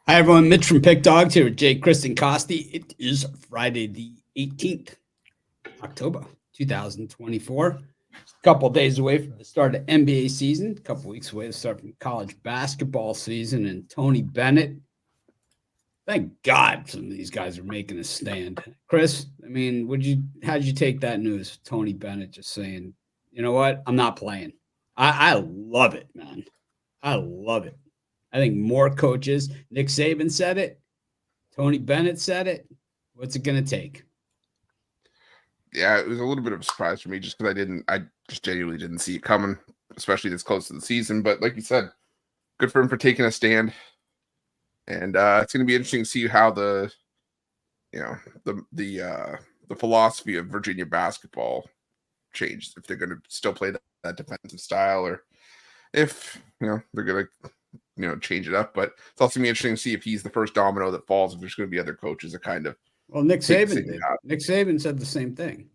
Hi, everyone. Mitch from Pick Dogs here with Jay, Chris, and Costi. It is Friday the 18th, October 2024. A couple days away from the start of NBA season, a couple weeks away to start from college basketball season. And Tony Bennett, thank God some of these guys are making a stand. Chris, I mean, how'd you take that news? Tony Bennett just saying, you know what? I'm not playing. I love it, man. I love it. I think more coaches, Nick Saban said it, Tony Bennett said it. What's it going to take? Yeah, it was a little bit of a surprise for me just because I just genuinely didn't see it coming, especially this close to the season. But like you said, good for him for taking a stand. And it's going to be interesting to see how the philosophy of Virginia basketball changed, if they're going to still play that defensive style or if, they're going to, change it up. But it's also going to be interesting to see if he's the first domino that falls, if there's going to be other coaches that kind of. Well, Nick Saban did. Nick Saban said the same thing.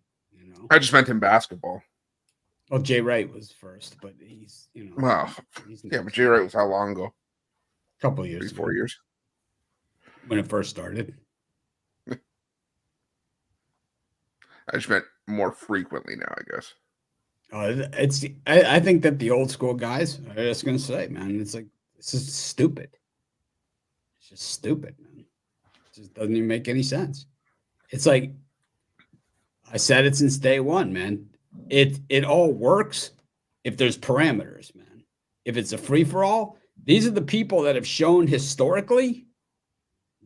I just meant in basketball. Well, Jay Wright was first, but he's, Well, but Jay Wright was how long ago? A couple of years. 4 years. When it first started. I just meant more frequently now, I guess. I think that the old school guys are just going to say, man, it's like, this is stupid. It's just stupid, man. It just doesn't even make any sense. It's like, I said it since day one, man. It all works if there's parameters, man. If it's a free-for-all, these are the people that have shown historically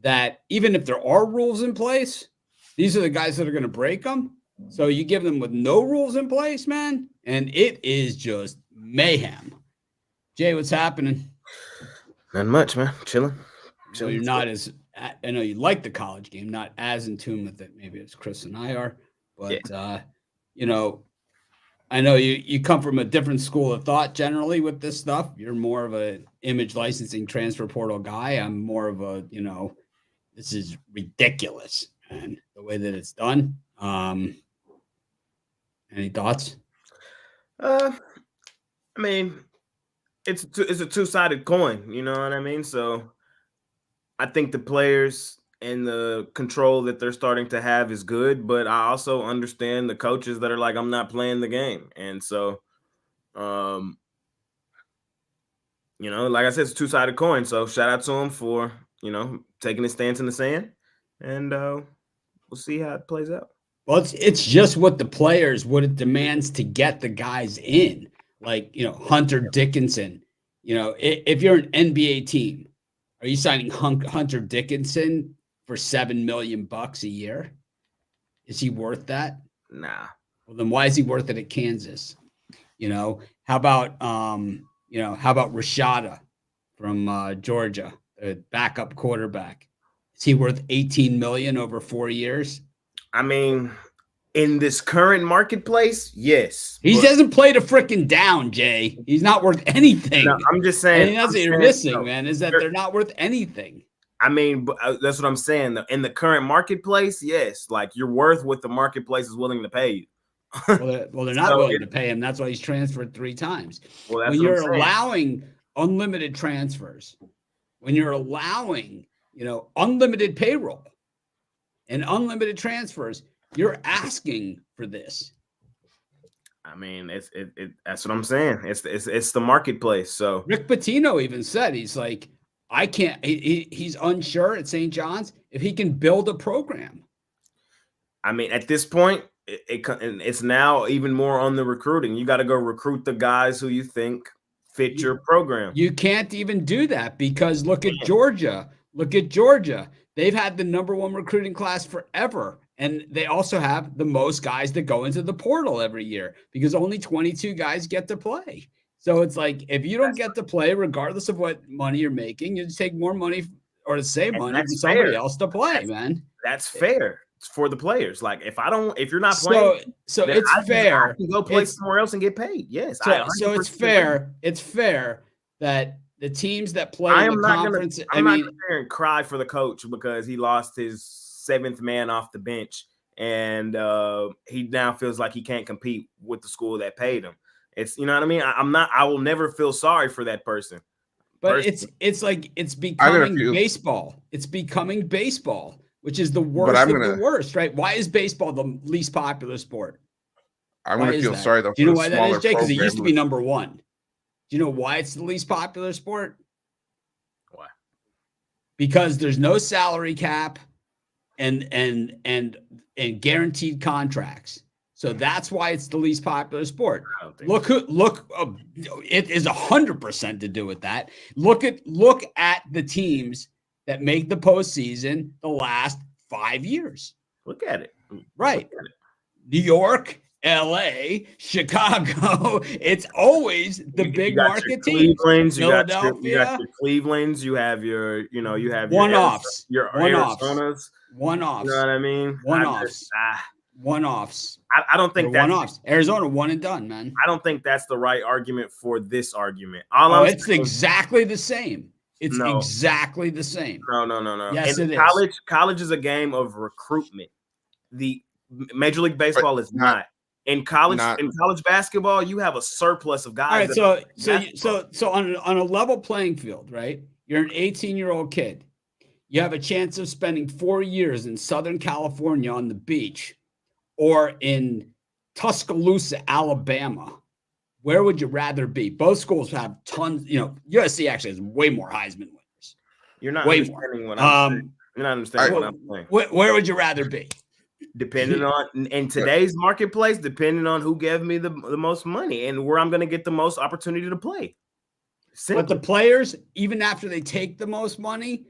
that even if there are rules in place, these are the guys that are going to break them. So you give them with no rules in place, man, and it is just mayhem. Jay, what's happening? Not much, man. Chilling. So you're not as, I know you like the college game, not as in tune with it maybe as Chris and I are, but, I know you come from a different school of thought generally with this stuff. You're more of a image licensing transfer portal guy. I'm more of a, this is ridiculous, man, the way that it's done. Any thoughts? I mean, it's a two-sided coin, you know what I mean? So I think the players and the control that they're starting to have is good, but I also understand the coaches that are like, I'm not playing the game. And so, like I said, it's a two-sided coin. So shout out to him for, taking his stance in the sand, and we'll see how it plays out. Well, it's just what it demands to get the guys in. Like, Hunter Dickinson, if you're an NBA team, are you signing Hunter Dickinson for $7 million a year? Is he worth that? Nah. Well, then why is he worth it at Kansas? How about Rashada from Georgia, the backup quarterback? Is he worth $18 million over 4 years? I mean, in this current marketplace, yes. He hasn't played a freaking down, Jay. He's not worth anything. No, I'm just saying. That's what you're missing, man, is that they're not worth anything. I mean, but that's what I'm saying. In the current marketplace, yes. Like, you're worth what the marketplace is willing to pay you. Well, they're not willing to pay him. That's why he's transferred 3 times. Well, when you're allowing unlimited transfers, when you're allowing, unlimited payroll and unlimited transfers, you're asking for this. I mean, that's what I'm saying. It's the marketplace. So Rick Pitino even said, he's like, I can't. He's unsure at St. John's if he can build a program. I mean, at this point, it's now even more on the recruiting. You got to go recruit the guys who you think fit your program. You can't even do that because look at Georgia. Look at Georgia. They've had the #1 recruiting class forever. And they also have the most guys that go into the portal every year because only 22 guys get to play. So it's like, if you don't get to play, regardless of what money you're making, you just take more money or the same money from somebody else to play, man. That's fair for the players. Like, if you're not playing, so it's fair. I can go play somewhere else and get paid. Yes. So it's fair. It's fair that the teams that play in the conference. I'm not going to cry for the coach because he lost his 7th man off the bench, and he now feels like he can't compete with the school that paid him. It's, you know what I mean? I will never feel sorry for that person, But it's like it's becoming baseball. It's becoming baseball, which is the worst of the worst, right? Why is baseball the least popular sport? I'm going to feel sorry though. Do you know why that is, Jay? Because it used to be number one. Do you know why it's the least popular sport? Why? Because there's no salary cap and guaranteed contracts. So that's why it's the least popular sport. Look, it is 100% to do with that. Look at the teams that make the postseason the last 5 years. Look at it. Right. Look at it. New York, LA, Chicago. It's always the big market teams. Philadelphia. You got your Clevelands. You have your one-offs. Your Arizonas. One-offs. You know what I mean? One-offs. One-offs. I don't think that's one-offs. Arizona, one and done, man. I don't think that's the right argument for this argument. It's exactly the same. It's exactly the same. No. Yes, it is. College is a game of recruitment. The Major League Baseball is not. In college basketball, you have a surplus of guys. All right, so on a level playing field, right? You're an 18-year-old kid. You have a chance of spending 4 years in Southern California on the beach or in Tuscaloosa, Alabama. Where would you rather be? Both schools have tons. USC actually has way more Heisman winners. You're not understanding what I'm saying. You're not understanding what I'm saying. Where would you rather be? Depending on in today's marketplace, depending on who gave me the most money and where I'm going to get the most opportunity to play. Simple. But the players, even after they take the most money,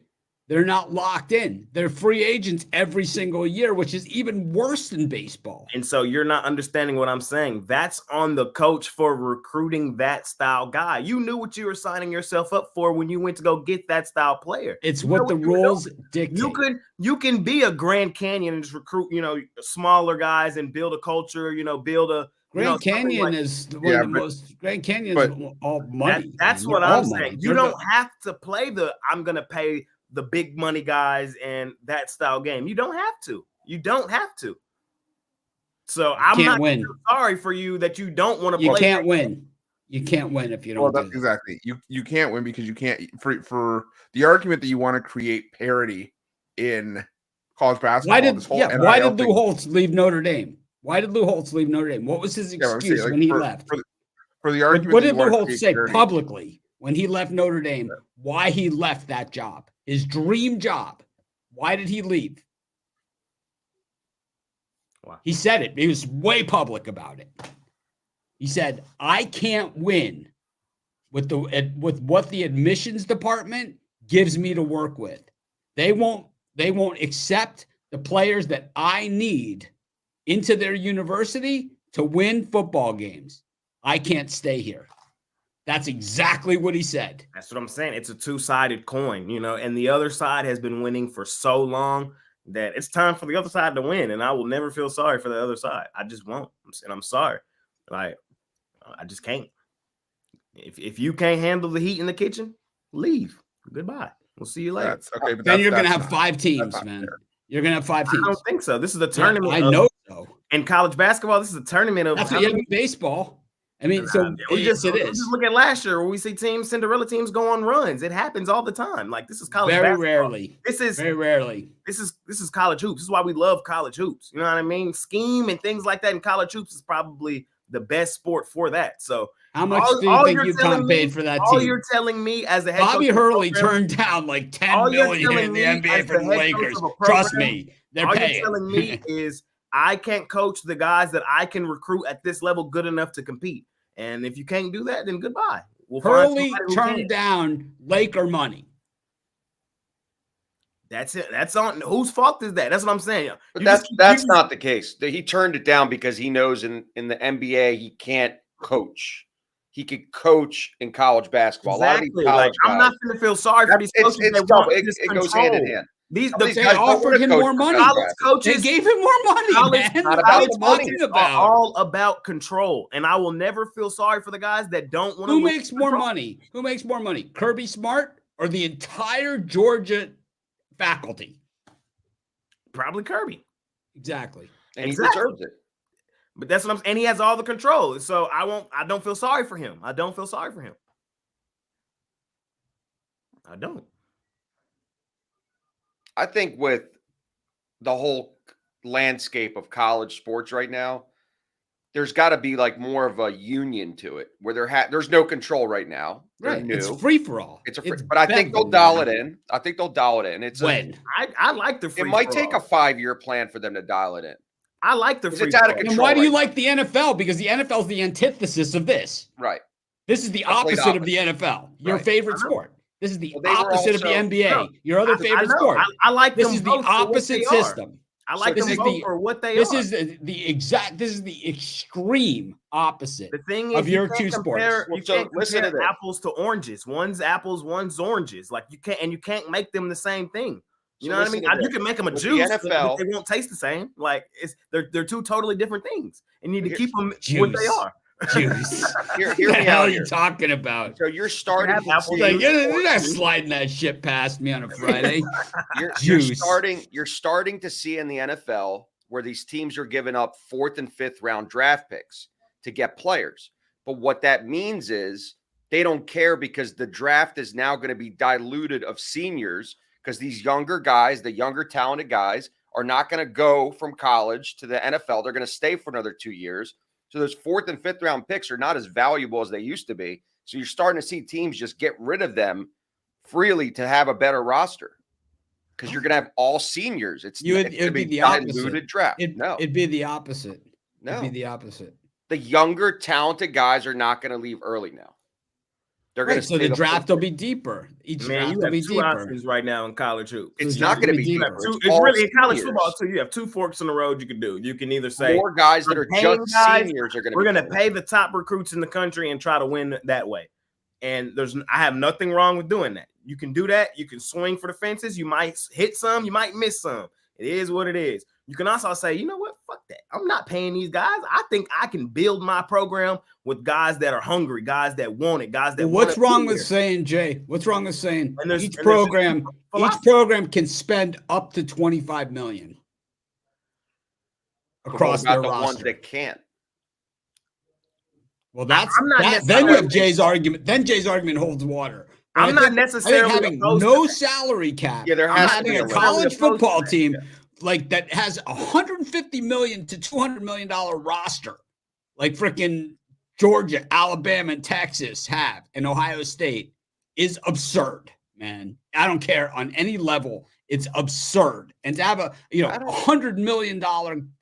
they're not locked in. They're free agents every single year, which is even worse than baseball. And so you're not understanding what I'm saying. That's on the coach for recruiting that style guy. You knew what you were signing yourself up for when you went to go get that style player. It's what the rules dictate. You can be a Grand Canyon and just recruit, smaller guys and build a culture, build a Grand Canyon is one of the most. Grand Canyon is all money. That's what I'm saying. You don't have to play I'm going to pay the big money guys and that style game. You don't have to. So I'm not sorry for you that you don't want to play. You can't win. You can't win if you don't. Well, exactly. You can't win because you can't for the argument that you want to create parity in college basketball. Why did Lou Holtz leave Notre Dame? What was his excuse when he left? For the argument, what did Lou Holtz say publicly when he left Notre Dame? Why he left that job? His dream job. Why did he leave? Wow. He said it. He was way public about it. He said, "I can't win with what the admissions department gives me to work with. They won't accept the players that I need into their university to win football games. I can't stay here." That's exactly what he said. That's what I'm saying. It's a two-sided coin, and the other side has been winning for so long that it's time for the other side to win. And I will never feel sorry for the other side. I just won't. And I'm sorry. I just can't. If you can't handle the heat in the kitchen, leave. Goodbye. We'll see you later. Okay, but then you're going to have 5 teams, man. Fair. You're going to have 5 teams. I don't think so. This is a tournament. I know so. In college basketball, this is a tournament of. That's what you have in baseball. I mean, it is. Just look at last year where we see Cinderella teams go on runs. It happens all the time. Like this is college basketball. Rarely. Very rarely. This is college hoops. This is why we love college hoops. You know what I mean? Scheme and things like that in college hoops is probably the best sport for that. So how much do you think UConn paid for that team? All you're telling me as a head Bobby coach Hurley turned down like $10 million in the NBA for the Lakers. Trust me, they're paying. All you're telling me is I can't coach the guys that I can recruit at this level good enough to compete. And if you can't do that, then goodbye. Hurley turned down Laker money. That's it. That's on whose fault is that? That's what I'm saying. But that's not the case. He turned it down because he knows in the NBA he can't coach. He could coach in college basketball. Exactly. I'm not going to feel sorry for these coaches. It goes hand in hand. They offered him more money. College coaches, they gave him more money, man. College coaches are all about control, and I will never feel sorry for the guys that don't want to. Who makes more money? Who makes more money? Kirby Smart or the entire Georgia faculty? Probably Kirby. Exactly. And he deserves it. But that's what I'm saying. And he has all the control. So I don't feel sorry for him. I don't feel sorry for him. I don't. I think with the whole landscape of college sports right now, there's got to be like more of a union to it where there's no control right now. They're Right. new. It's free for all. But I think they'll dial it in. I think they'll dial it in. I like the free. It might take a 5-year plan for them to dial it in. I like the free. It's out of control. And why do you like the NFL? Because the NFL is the antithesis of this. Right. This is the opposite of the NFL. Your favorite sport. This is the opposite of the NBA. Your other favorite sport. I like this them is the both for what opposite they are. system. I like So them both for what they this are. is this is the extreme opposite The thing is, of your two sports. You can't compare apples to oranges. One's apples, one's oranges. Like you can't make them the same thing. You know what I mean? You can make them a juice, but they won't taste the same. Like they're two totally different things, and you need to keep them what they are. Juice. Hear what the hell are you talking about? So you're starting. You're not sliding that shit past me on a Friday. You're starting to see in the NFL where these teams are giving up 4th and 5th round draft picks to get players. But what that means is they don't care because the draft is now going to be diluted of seniors because these younger guys, the younger talented guys, are not going to go from college to the NFL. They're going to stay for another 2 years. So those 4th and 5th round picks are not as valuable as they used to be. So you're starting to see teams just get rid of them freely to have a better roster because you're going to have all seniors. It'd be the opposite. Draft. It'd be the opposite. No, it'd be the opposite. The younger, talented guys are not going to leave early now. They're going to. So the draft will be deeper. Each draft will be deeper. Options right now in college hoops. It's not going to be deeper. It's really in college football too. You have 2 forks in the road you can do. You can either say more guys that are just seniors are going to. We're going to pay the top recruits in the country and try to win that way. And I have nothing wrong with doing that. You can do that. You can swing for the fences. You might hit some. You might miss some. It is what it is. You can also say, you know what? Fuck that. I'm not paying these guys. I think I can build my program with guys that are hungry, guys that want it, guys that. What's wrong with saying, Jay? What's wrong with saying each program can spend up to $25 million across their roster? Ones that can't. Well, then you have Jay's argument. Then Jay's argument holds water. I'm not necessarily having no salary cap. Yeah, there has to be a college football team like that has $150 million to $200 million roster, like freaking Georgia, Alabama, and Texas have, and Ohio State is absurd, man. I don't care on any level. It's absurd. And to have a $100 million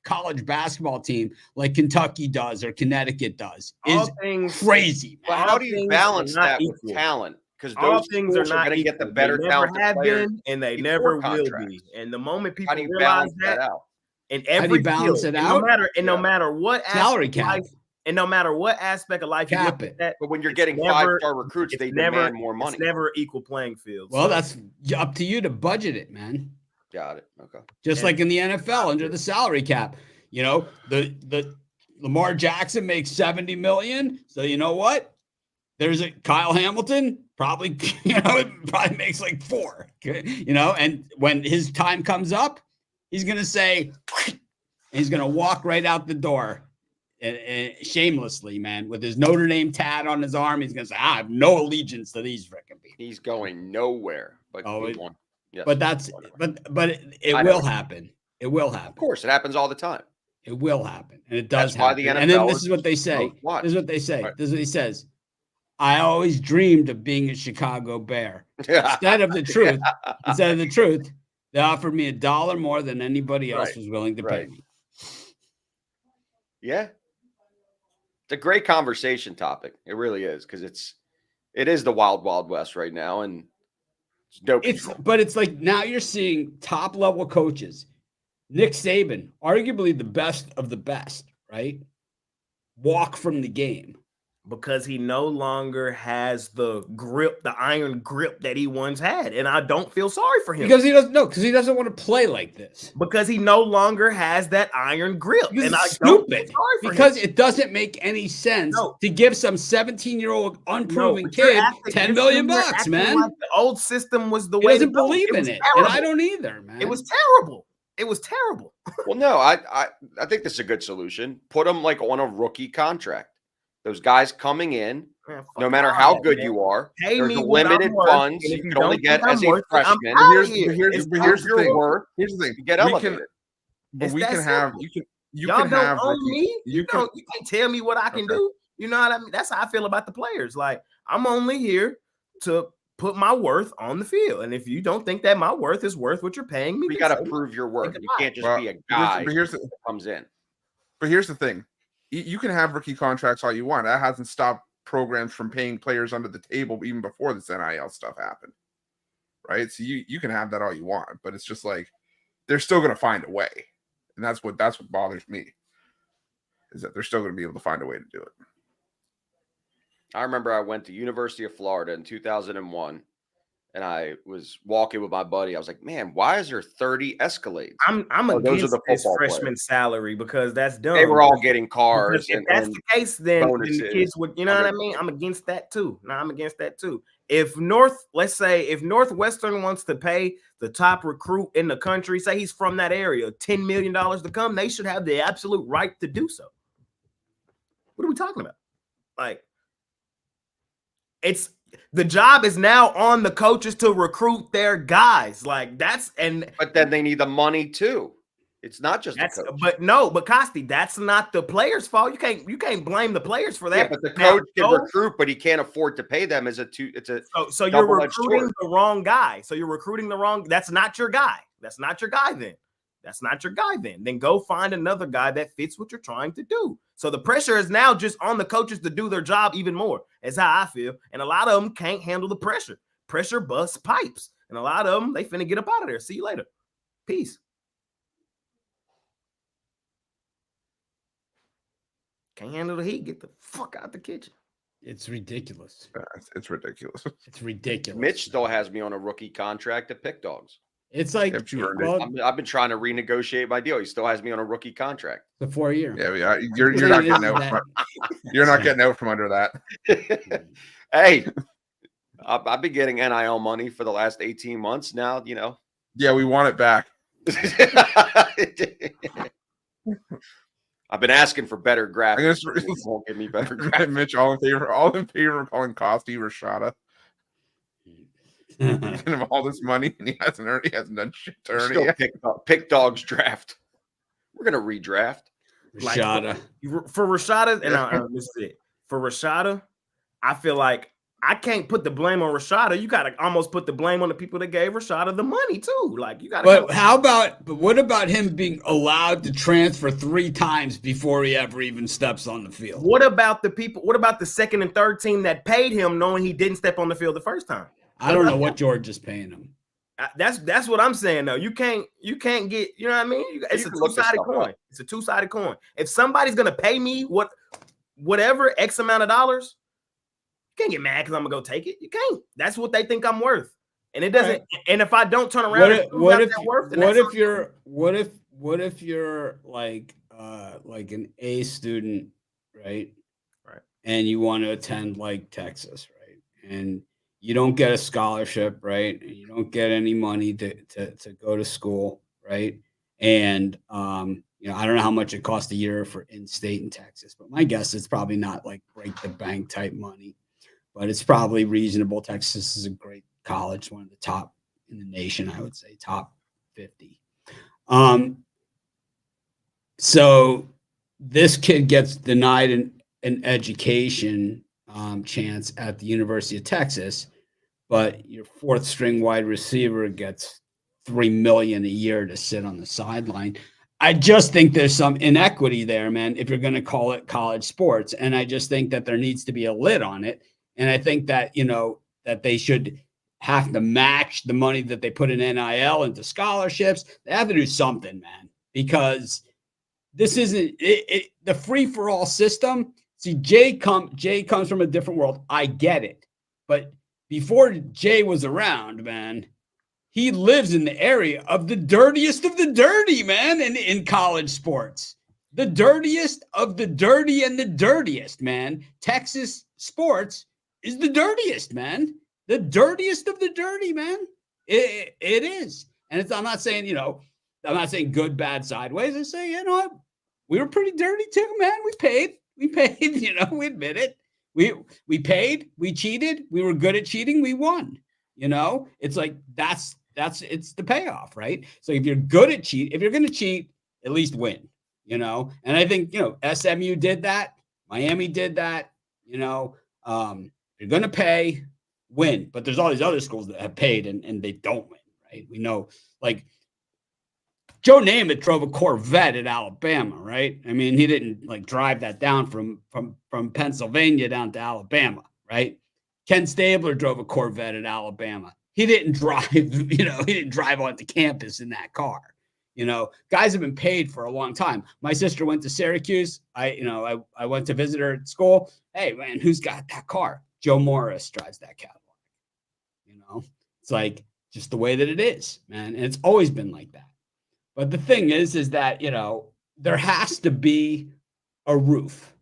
college basketball team like Kentucky does or Connecticut does is crazy. But how do you balance that with talent? Because those things are not going to get the better talent have been, and they never will be. And the moment people realize that out? And every balance it out, no matter what salary cap, and no matter what aspect of life you look at that, but when you're getting 5-star recruits, they demand more money. It's never equal playing field. Well, that's up to you to budget it, man. Got it. Okay. Just like in the NFL under the salary cap, the Lamar Jackson makes $70 million. So you know what? There's a Kyle Hamilton probably makes like 4, and when his time comes up, he's going to say, he's going to walk right out the door and shamelessly, man, with his Notre Dame tat on his arm. He's going to say, I have no allegiance to these freaking people. He's going nowhere. But yes, but it will happen. It will happen. Of course, it happens all the time. It will happen. And it does happen. Why the NFL and then this is what they say. This is what they say. Right. This is what he says. I always dreamed of being a Chicago Bear. Instead of the truth, they offered me $1 more than anybody else was willing to pay me. Yeah. It's a great conversation topic. It really is, because it is the wild, wild west right now, and it's dope. But it's like now you're seeing top level coaches. Nick Saban, arguably the best of the best, right? Walk from the game. Because he no longer has the grip, the iron grip that he once had. And I don't feel sorry for him. Because he doesn't want to play like this. Because he no longer has that iron grip. And I don't feel sorry for him. It doesn't make any sense to give some 17-year-old unproven kid $10 million, man. Like the old system was the way. He doesn't believe in it. And I don't either, man. It was terrible. It was terrible. Well, no, I think this is a good solution. Put him like on a rookie contract. Those guys coming in, Man, no matter how that, good man. you are, Pay there's me what limited I'm worth, funds and if you you can only don't get think as I'm a worth it, I'm freshman. out Here's of here. here's It's here's the that thing. simple. Here's the thing. You get We elevated. can, but It's we that can have simple. you Y'all can don't have own rookie- me. You can- can't tell me what I can do. You know what I mean? That's how I feel about the players. Like, I'm only here to put my worth on the field. And if you don't think that my worth is worth what you're paying me, You then got to so prove your worth. Think You about can't just Well, be a guy but here's that comes in. But here's the thing. You can have rookie contracts all you want. That hasn't stopped programs from paying players under the table even before this NIL stuff happened. Right? So you can have that all you want, but it's just like they're still going to find a way. And that's what bothers me. Is that they're still going to be able to find a way to do it. I remember I went to University of Florida in 2001, and I was walking with my buddy. I was like, "Man, why is there 30 Escalades?" I'm Oh, those against are the this football freshman players. salary because that's dumb. They were all getting Because cars, if and, that's and the case, then the bonuses, kids would, you know what I mean? I'm against that too. No, I'm against that too. If let's say if Northwestern wants to pay the top recruit in the country, say he's from that area, $10 million to come, they should have the absolute right to do so. What are we talking about? Like, the job is now on the coaches to recruit their guys. Like, but then they need the money too. It's not just the coach. But Costi, that's not the players' fault. You can't blame the players for that. Yeah, but the coach can recruit, but he can't afford to pay them. So you're recruiting the wrong guy. So you're recruiting the wrong. That's not your guy. That's not your guy then. That's not your guy then. Then go find another guy that fits what you're trying to do. So the pressure is now just on the coaches to do their job even more. That's how I feel. And a lot of them can't handle the pressure. Pressure busts pipes. And a lot of them, they finna get up out of there. See you later. Peace. Can't handle the heat. Get the fuck out the kitchen. It's ridiculous. It's ridiculous. It's ridiculous. Mitch still has me on a rookie contract at Pick Dogs. It's like I've been trying to renegotiate my deal. He still has me on a rookie contract. The 4 year. Yeah, you're not getting out. You're not getting out from under that. Hey, I've been getting NIL money for the last 18 months now. You know. Yeah, we want it back. I've been asking for better graphics. Won't give me better graphics. Mitch, all in favor of calling Costi Rashada. Giving him all this money and he hasn't done shit to earn it yet. Pick Dogs draft. We're gonna redraft Rashada. For Rashada, and this is it. For Rashada, I feel like I can't put the blame on Rashada. You gotta almost put the blame on the people that gave Rashada the money too. Like, you gotta. But what about him being allowed to transfer 3 times before he ever even steps on the field? What about the people? What about the second and third team that paid him knowing he didn't step on the field the first time? I don't know what George is paying him. That's what I'm saying though. You can't get, you know what I mean? It's a two-sided coin. It's a two-sided coin. If somebody's gonna pay me whatever X amount of dollars, you can't get mad because I'm gonna go take it. You can't. That's what they think I'm worth. And it doesn't, and if I don't turn around, what if you're like an A student, right? Right. And you want to attend like Texas, right? And you don't get a scholarship, right? And you don't get any money to go to school, right? And I don't know how much it costs a year for in-state in Texas, but my guess is probably not like break the bank type money, but it's probably reasonable. Texas is a great college, one of the top in the nation, I would say, top 50. So this kid gets denied an education chance at the University of Texas, but your 4th string wide receiver gets $3 million a year to sit on the sideline. I just think there's some inequity there, man, if you're going to call it college sports. And I just think that there needs to be a lid on it. And I think that, that they should have to match the money that they put in NIL into scholarships. They have to do something, man, because this isn't the free-for-all system. See, Jay comes from a different world. I get it. But before Jay was around, man, he lives in the area of the dirtiest of the dirty, man, in college sports. The dirtiest of the dirty and the dirtiest, man. Texas sports is the dirtiest, man. The dirtiest of the dirty, man. It is. And I'm not saying, I'm not saying good, bad, sideways. I say, you know what? We were pretty dirty too, man. We paid. We paid, we admit it. We paid, we cheated, we were good at cheating, we won. It's like it's the payoff, right? So if you're good at if you're going to cheat, at least win, And I think, SMU did that, Miami did that, you're going to pay, win. But there's all these other schools that have paid and they don't win, right? We know, like, Joe Namath drove a Corvette at Alabama, right? I mean, he didn't like drive that down from Pennsylvania down to Alabama, right? Ken Stabler drove a Corvette at Alabama. He didn't drive, he didn't drive onto campus in that car. Guys have been paid for a long time. My sister went to Syracuse. I went to visit her at school. Hey, man, who's got that car? Joe Morris drives that Cadillac. It's like just the way that it is, man. And it's always been like that. But the thing is that, there has to be a roof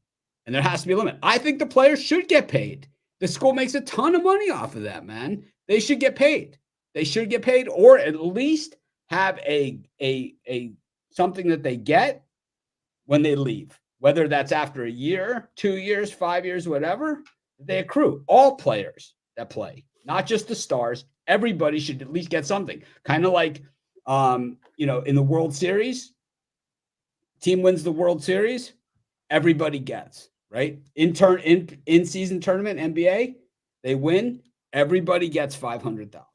and there has to be a limit. I think the players should get paid. The school makes a ton of money off of that, man. They should get paid. They should get paid, or at least have a something that they get when they leave, whether that's after a year, 2 years, 5 years, whatever. They accrue. All players that play, not just the stars. Everybody should at least get something. Kind of like, in the World Series, team wins the World Series, everybody gets, right? In season tournament, NBA, they win, everybody gets 500,000.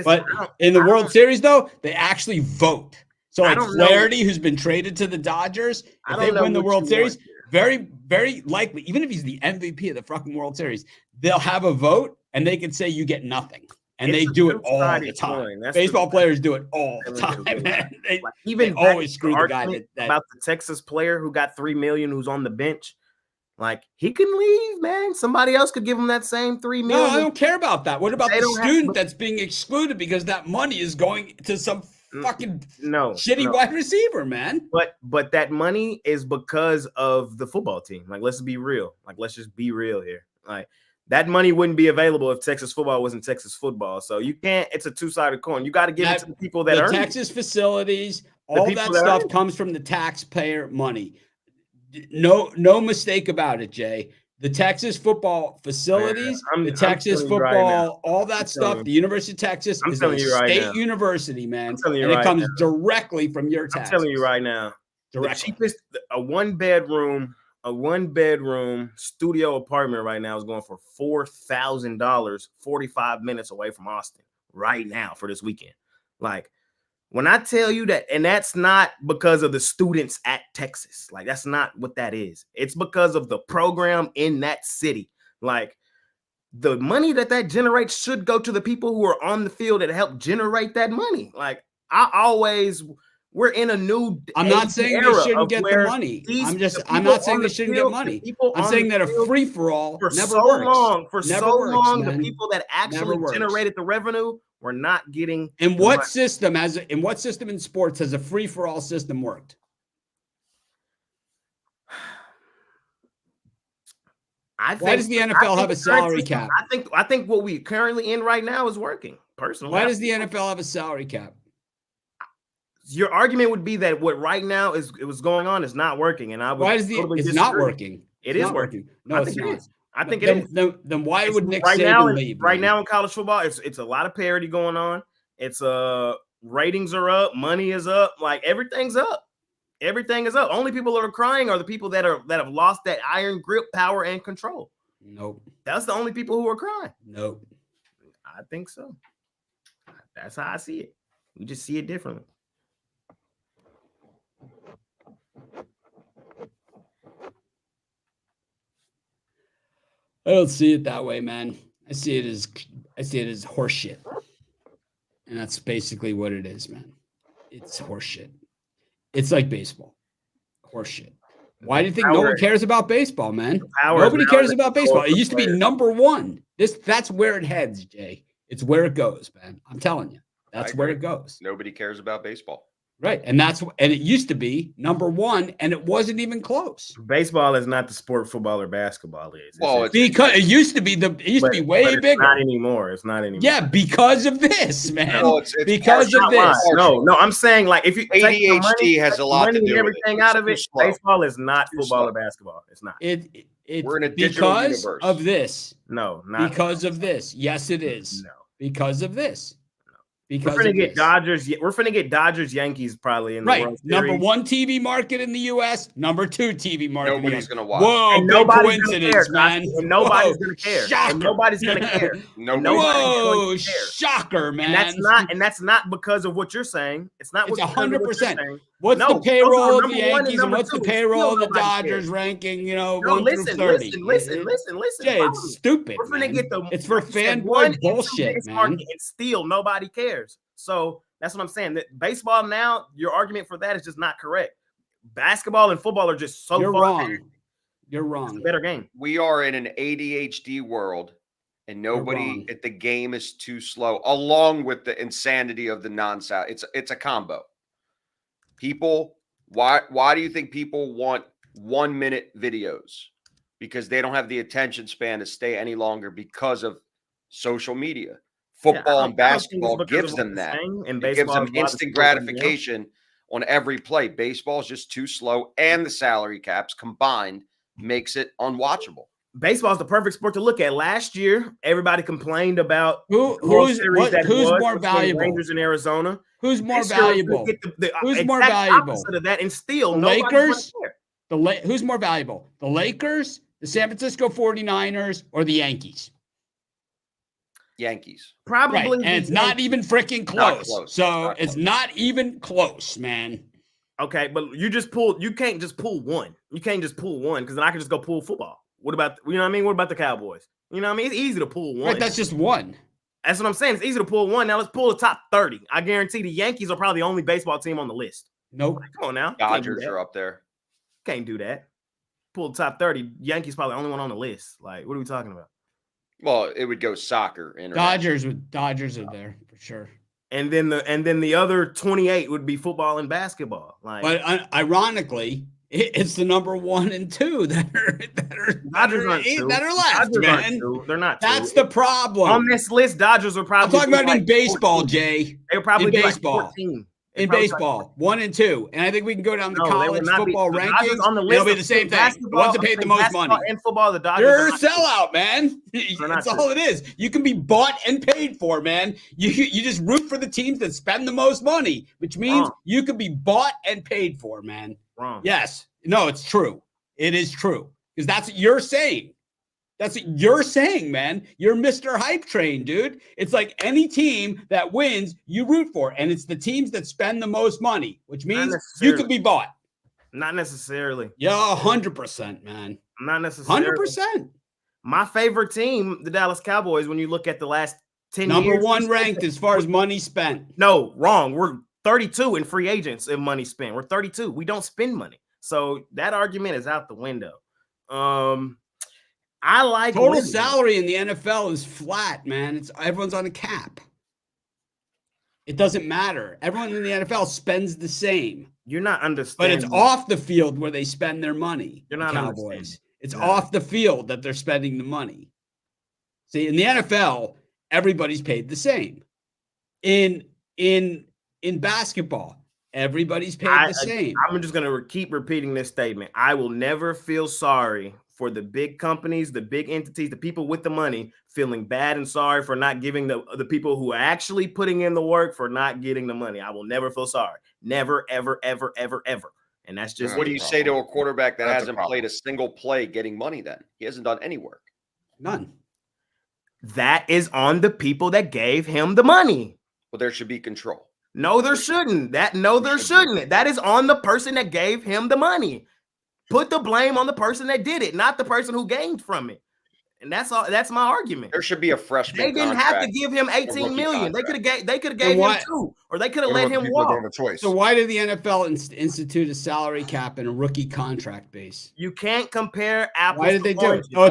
But in the World Series, though, they actually vote. So like Flaherty, who's been traded to the Dodgers, if they win the World Series, very, very likely, even if he's the MVP of the fucking World Series, they'll have a vote and they can say you get nothing. And they do it all the time. Baseball players do it all the time, man. They always screw the guy about the Texas player who got $3 million, who's on the bench. Like, he can leave, man. Somebody else could give him that same $3 million. No, I don't care about that. What about the student that's being excluded because that money is going to some fucking shitty wide receiver, man? But that money is because of the football team. Like, let's be real. Like, let's just be real here. Like, that money wouldn't be available if Texas football wasn't Texas football. So you can't. It's a two-sided coin. You got to give it to the people that earn Texas facilities. All that stuff comes from the taxpayer money. No mistake about it, Jay. The Texas football facilities, the Texas football, all that stuff. The University of Texas is a state university, man, and it comes directly from your taxes. I'm telling you right now, the cheapest a one bedroom studio apartment right now is going for $4,000, 45 minutes away from Austin right now for this weekend. Like, when I tell you that, and that's not because of the students at Texas, like, that's not what that is. It's because of the program in that city. Like, the money that generates should go to the people who are on the field that help generate that money. Like, we're in a new. I'm not saying they shouldn't get the money. I'm not saying they shouldn't get money. I'm saying that a free for all never works. For so long, the people that actually generated the revenue were not getting. In what system in sports has a free for all system worked? Why does the NFL have a salary cap? I think what we currently in right now is working. Personally, why does the NFL have a salary cap? Your argument would be that what right now is going on is not working, and I would. Why is it's not working? It is working. No, it's not. I think it is. Then why would Nick Saban leave? Right now in college football, it's a lot of parity going on. It's ratings are up, money is up, like everything's up. Everything is up. Only people that are crying are the people that have lost that iron grip, power, and control. Nope. That's the only people who are crying. Nope. I think so. That's how I see it. We just see it differently. I don't see it that way, man. I see it as horseshit. And that's basically what it is, man. It's horseshit. It's like baseball. Horseshit. Why do you think no one cares about baseball, man? Nobody cares about baseball. It used to be number one. That's where it heads, Jay. It's where it goes, man. I'm telling you. That's where it goes. Nobody cares about baseball. Right. And it used to be number one, and it wasn't even close. Baseball is not the sport football or basketball is. Well, Because it used to be way bigger. Not anymore. It's not anymore. Yeah, because of this, man. No, it's because of this. No, I'm saying like if you take the money, ADHD has a lot to money do and with everything it. out of it, It's too slow. baseball is not Too football slow. or basketball. It's not. It's We're in a digital because universe. of this. No, not Because of this. Yes, it is. no. Because of this. We're Because gonna of get this. Dodgers. We're gonna get Dodgers Yankees probably in the Right. World Series. Number one TV market in the U.S. Number two TV market. Nobody's in the US. gonna watch. Whoa, And big nobody's gonna coincidence, care, man. and nobody's Whoa, gonna care. Shocker. And nobody's gonna care. Nobody's Whoa, going to care. shocker, man. And that's not because of what you're saying. It's not. It's because of what you're 100%. saying. What's No, the those payroll are of the number one and Yankees and number what's the two. payroll of the Still nobody Dodgers cares. ranking, No, 1 listen, through 30? listen. Jay, Follow it's me. stupid. We're finna man. get the. It's for like you said, one fanboy and two bullshit, base man. market, and still nobody cares. So that's what I'm saying. That baseball now, your argument for that is just not correct. Basketball and football are just so You're far wrong. ahead. You're It's wrong. a better game. We are in an ADHD world, and nobody wrong. at the game is too slow, along with the insanity of the non-sound. It's a combo. People, why do you think people want 1 minute videos? Because they don't have the attention span to stay any longer because of social media. Football and basketball gives them that. It gives them instant gratification on every play. Baseball is just too slow, and the salary caps combined makes it unwatchable. Baseball is the perfect sport to look at. Last year, everybody complained about Who's more valuable? Rangers in Arizona. Who's more This year, we valuable? get the Who's more exact valuable? opposite of that, and still The nobody's Lakers? gonna care. Who's more valuable? The Lakers, the San Francisco 49ers, or the Yankees? Yankees. Probably, Right. And it's not even freaking Not close. close. So Not it's close. not even close, man. Okay, but you can't just pull one. You can't just pull one because then I can just go pull football. What about, you know what I mean? What about the Cowboys? You know what I mean? It's easy to pull one. Right, that's just one. That's what I'm saying. It's easy to pull one. Now let's pull the top 30. I guarantee the Yankees are probably the only baseball team on the list. Nope. Come on now. Dodgers are up there. Can't do that. Pull the top 30. Yankees probably the only one on the list. Like, what are we talking about? Well, it would go soccer. Dodgers are there for sure. And then the other 28 would be football and basketball. Like, But ironically, it's the number 1 and 2 that are left, Dodgers aren't man. two. They're not. That's two. the problem. On this list, Dodgers are probably. I'm talking about in like baseball, 14. Jay. They'll probably in be baseball. Like 14. In baseball, 1 and 2, and I think we can go down the college football rankings. On the list it'll be the same thing. The ones that paid the most money. And football, the Dodgers. You're a sellout, man. That's true. all it is. You can be bought and paid for, man. You just root for the teams that spend the most money, which means you can be bought and paid for, man. Wrong. Yes. No, it's true. It is true because that's what you're saying. That's what you're saying, man. You're Mr. Hype Train, dude. It's like any team that wins, you root for. And it's the teams that spend the most money, which means you could be bought. Not necessarily. Yeah, 100%, man. Not necessarily. 100%. My favorite team, the Dallas Cowboys, when you look at the last 10 years. Number 1 ranked as far as money spent. No, wrong. We're 32 in free agents in money spent. We're 32. We don't spend money. So that argument is out the window. I like total salary in the NFL is flat, man. Everyone's on a cap. It doesn't matter. Everyone in the NFL spends the same. You're not understanding. But it's off the field where they spend their money. You're not Cowboys. It's off the field that they're spending the money. See, in the NFL, everybody's paid the same. In basketball, everybody's paid the same. I'm just going to keep repeating this statement. I will never feel sorry for the big companies, the big entities, the people with the money feeling bad and sorry for not giving the people who are actually putting in the work for not getting the money. I will never feel sorry. Never, ever, ever, ever, ever. And that's just what do you say to a quarterback that That's hasn't played a single play getting money then? He hasn't done any work. None. That is on the people that gave him the money. Well, there should be control. No, there shouldn't. There shouldn't. That is on the person that gave him the money. Put the blame on the person that did it, not the person who gained from it. And that's all. That's my argument. There should be a freshman. They didn't have to give him 18 million. They could have gave him 2, or they could have let him walk. So why did the NFL institute a salary cap and a rookie contract base? You can't compare apples. Why did they do it? Oh,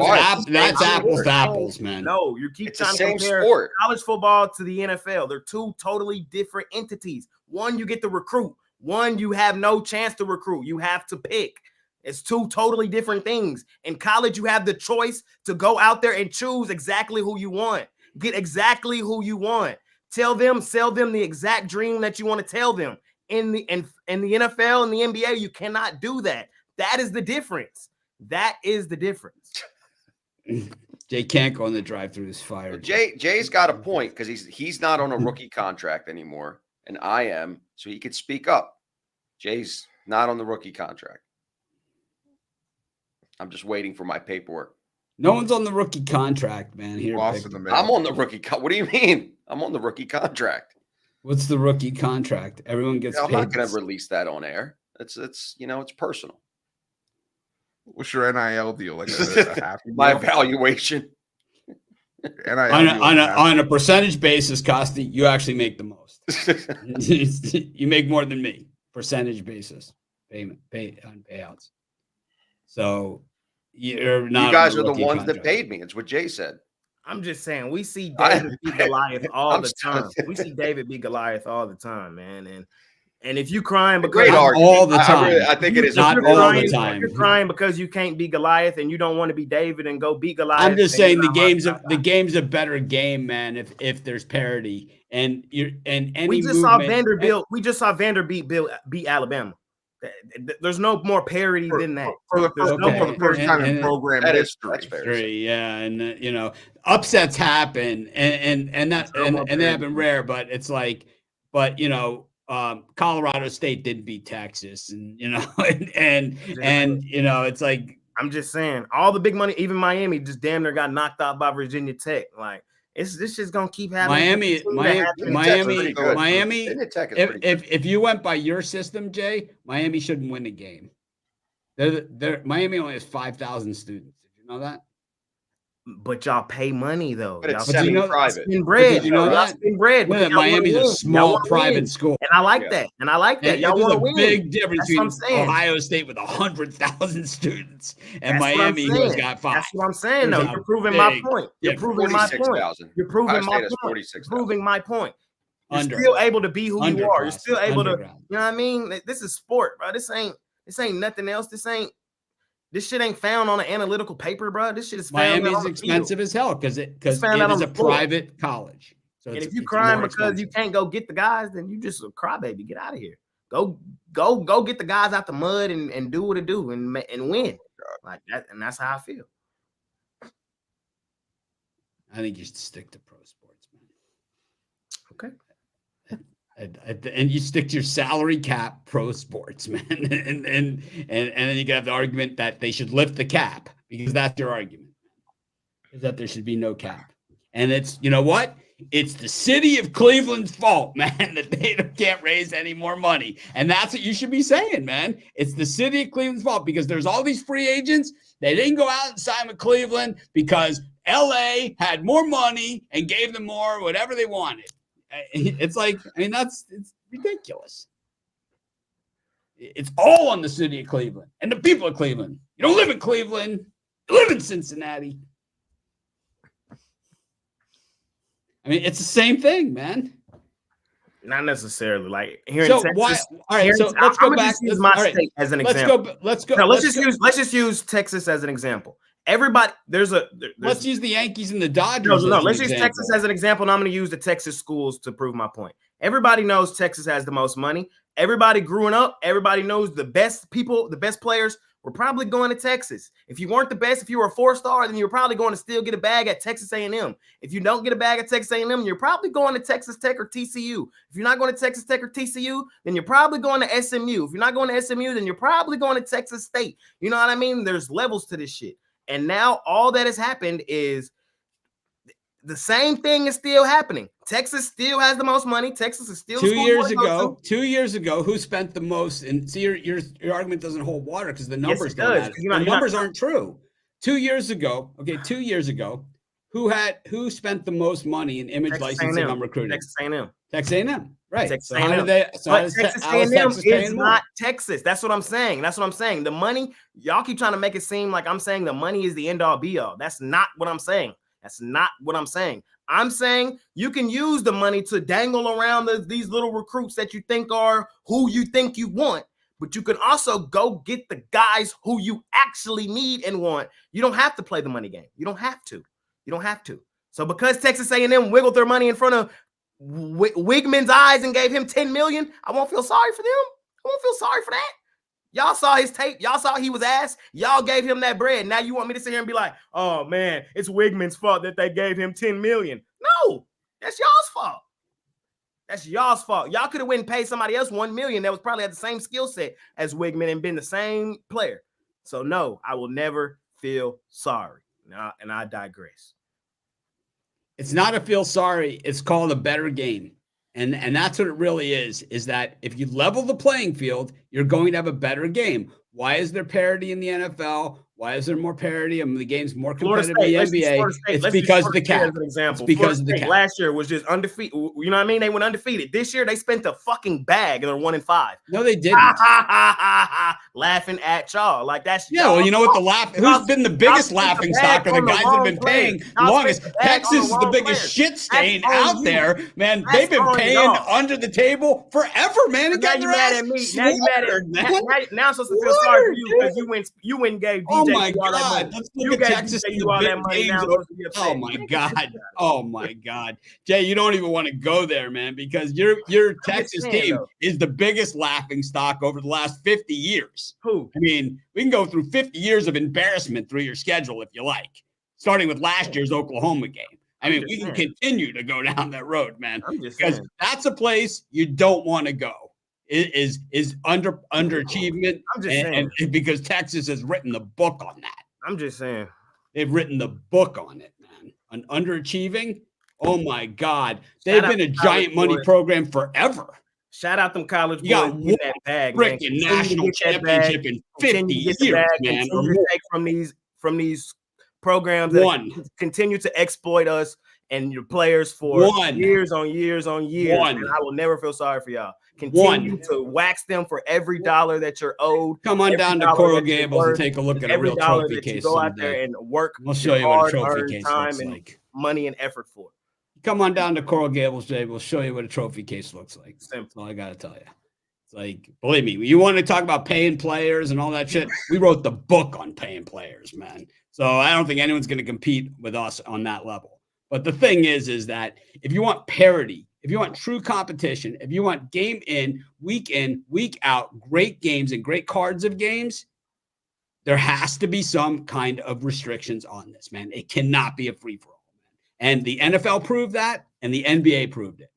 that's apples to apples, man. No, you keep trying to compare college football to the NFL. They're two totally different entities. One, you get to recruit. One, you have no chance to recruit. You have to pick. It's two totally different things. In college, you have the choice to go out there and choose exactly who you want. Get exactly who you want. Sell them the exact dream that you want to tell them. In the NFL and the NBA, you cannot do that. That is the difference. That is the difference. Jay can't go on the drive-through. Is fired. Jay's got a point because he's not on a rookie contract anymore, and I am, so he could speak up. Jay's not on the rookie contract. I'm just waiting for my paperwork. No one's on the rookie contract, man. Here, I'm on the rookie. What do you mean? I'm on the rookie contract. What's the rookie contract? Everyone gets paid. I'm not going to release that on air. It's it's personal. What's your NIL deal? Like a half my evaluation. On a percentage basis, Costi, you actually make the most. You make more than me. Percentage basis payouts. So you're not. You guys are the ones that paid me. It's what Jay said. I'm just saying, we see David beat Goliath all the time. We see David beat Goliath all the time, man. And if you crying because all the time, I think it is not all the time. You're crying because you can't beat Goliath and you don't want to be David and go beat Goliath. I'm just saying the game's a better game, man. If there's parity and any we just saw Vanderbilt. We just saw Vanderbilt beat Alabama. There's no more parity than that. For the first time in program history. Yeah, and upsets happen, and they happen rare, but it's like, Colorado State didn't beat Texas, and it's like, I'm just saying, all the big money, even Miami, just damn near got knocked out by Virginia Tech. Like this shit's gonna keep happening. Miami. If you went by your system, Jay, Miami shouldn't win a game. Miami only has 5,000 students. Did you know that? But y'all pay money though. But it's semi-private. Spend bread. You know that? Spend bread. Miami's a small private school, and I like that. And I like that. Y'all want to win. Big difference between Ohio State with 100,000 students and Miami who's got 5. That's what I'm saying. Though you're proving my point. You're proving my point. You're proving my point. Proving my point. You're still able to be who you are. You're still able to. You know what I mean? This is sport, bro. This ain't nothing else. This shit ain't found on an analytical paper, bro. This shit is found. Miami's expensive as hell because it is a private college. So and if you crying because you can't go get the guys, then you just a crybaby. Get out of here. Go get the guys out the mud and do what it do and win like that. And that's how I feel. I think you should stick to pro sports, man. Okay. And you stick to your salary cap pro sports, man. and then you can have the argument that they should lift the cap because that's your argument, is that there should be no cap. And it's, you know what? It's the city of Cleveland's fault, man, that they can't raise any more money. And that's what you should be saying, man. It's the city of Cleveland's fault because there's all these free agents. They didn't go out and sign with Cleveland because LA had more money and gave them more, whatever they wanted. It's like, it's ridiculous. It's all on the city of Cleveland and the people of Cleveland. You don't live in Cleveland. You live in Cincinnati. It's the same thing, man. Not necessarily. Like here so in Texas. Why? All right. So let's go back. Use my state as an example. Let's go. Let's just use Texas as an example. Everybody, let's use the Yankees and the Dodgers. No, let's use Texas as an example, and I'm going to use the Texas schools to prove my point. Everybody knows Texas has the most money. Everybody growing up, everybody knows the best people, the best players were probably going to Texas. If you weren't the best, if you were a 4-star, then you're probably going to still get a bag at Texas A&M. If you don't get a bag at Texas A&M, you're probably going to Texas Tech or TCU. If you're not going to Texas Tech or TCU, then you're probably going to SMU. If you're not going to SMU, then you're probably going to Texas State. You know what I mean? There's levels to this shit. And now all that has happened is the same thing is still happening. Texas still has the most money. Texas is still 2 years ago, who spent the most? And see, your argument doesn't hold water because the numbers don't matter. The numbers aren't true. 2 years ago, who spent the most money in image licensing on recruiting? Texas A&M. Texas A&M, right? Texas A&M. Texas A&M is not Texas. That's what I'm saying. The money, y'all keep trying to make it seem like I'm saying the money is the end all be all. That's not what I'm saying. I'm saying you can use the money to dangle around these little recruits that you think are who you think you want, but you can also go get the guys who you actually need and want. You don't have to play the money game. You don't have to. You don't have to. So because Texas A&M wiggled their money in front of Wigman's eyes and gave him $10 million, I won't feel sorry for them. I won't feel sorry for that. Y'all saw his tape. Y'all saw he was ass. Y'all gave him that bread. Now you want me to sit here and be like, oh, man, it's Wigman's fault that they gave him $10 million. No, that's y'all's fault. That's y'all's fault. Y'all could have went and paid somebody else $1 million that was probably had the same skill set as Wigman and been the same player. So, no, I will never feel sorry. And I digress. It's not a feel sorry. It's called a better game. And that's what it really is that if you level the playing field, you're going to have a better game. Why is there parity in the NFL? Why is there more parity? I mean, the game's more competitive in the NBA. It's because of the cap. It's because of the cap. Last year was just undefeated. You know what I mean? They went undefeated. This year they spent a fucking bag and they're 1-5. No, they didn't. Laughing at y'all. Like that's well, you know what who's been the biggest laughing stock are the guys that have been paying longest. Texas is the biggest shit stain out there, man. They've been paying under the table forever, man. Now you mad at me. Now you mad at me. Now I'm supposed to feel sorry for you because you went and gave DJ. Oh my God! Let's look at Texas in the big games. Oh my God! Oh my God! Jay, you don't even want to go there, man, because your Texas team is the biggest laughing stock over the last 50 years. Who? I mean, we can go through 50 years of embarrassment through your schedule if you like, starting with last year's Oklahoma game. I mean, we can continue to go down that road, man, because that's a place you don't want to go. Is underachievement, and because Texas has written the book on that. I'm just saying they've written the book on it, man. On underachieving, oh my God, they've been a giant money program forever. Shout out them college boys. You got one that bag, freaking national championship in 50 years, man. From these programs that continue to exploit us and your players for years on years on years. And I will never feel sorry for y'all. Continue to wax them for every dollar that you're owed. Come on down to Coral Gables and take a look at a real trophy case. Go out there and work. We'll show you what a trophy case looks like. Money and effort for it. Come on down to Coral Gables, Jay. We'll show you what a trophy case looks like. That's all I got to tell you. It's like, believe me, you want to talk about paying players and all that shit? We wrote the book on paying players, man. So I don't think anyone's going to compete with us on that level. But the thing is that if you want parity, if you want true competition, if you want game in, week out, great games and great cards of games, there has to be some kind of restrictions on this, man. It cannot be a free-for-all, man. And the NFL proved that, and the NBA proved it.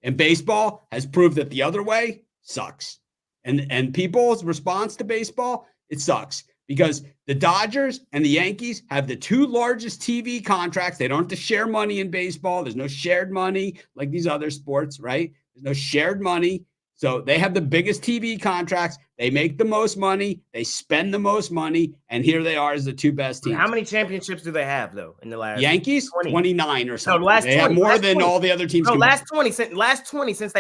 And baseball has proved that the other way sucks. And people's response to baseball, it sucks. Because the Dodgers and the Yankees have the two largest TV contracts. They don't have to share money in baseball. There's no shared money like these other sports, right? There's no shared money. So they have the biggest TV contracts. They make the most money. They spend the most money. And here they are as the two best teams. How many championships do they have, though, in the last Yankees? 29 or something. No, last they 20, have more than 20. All the other teams. No, last 20 since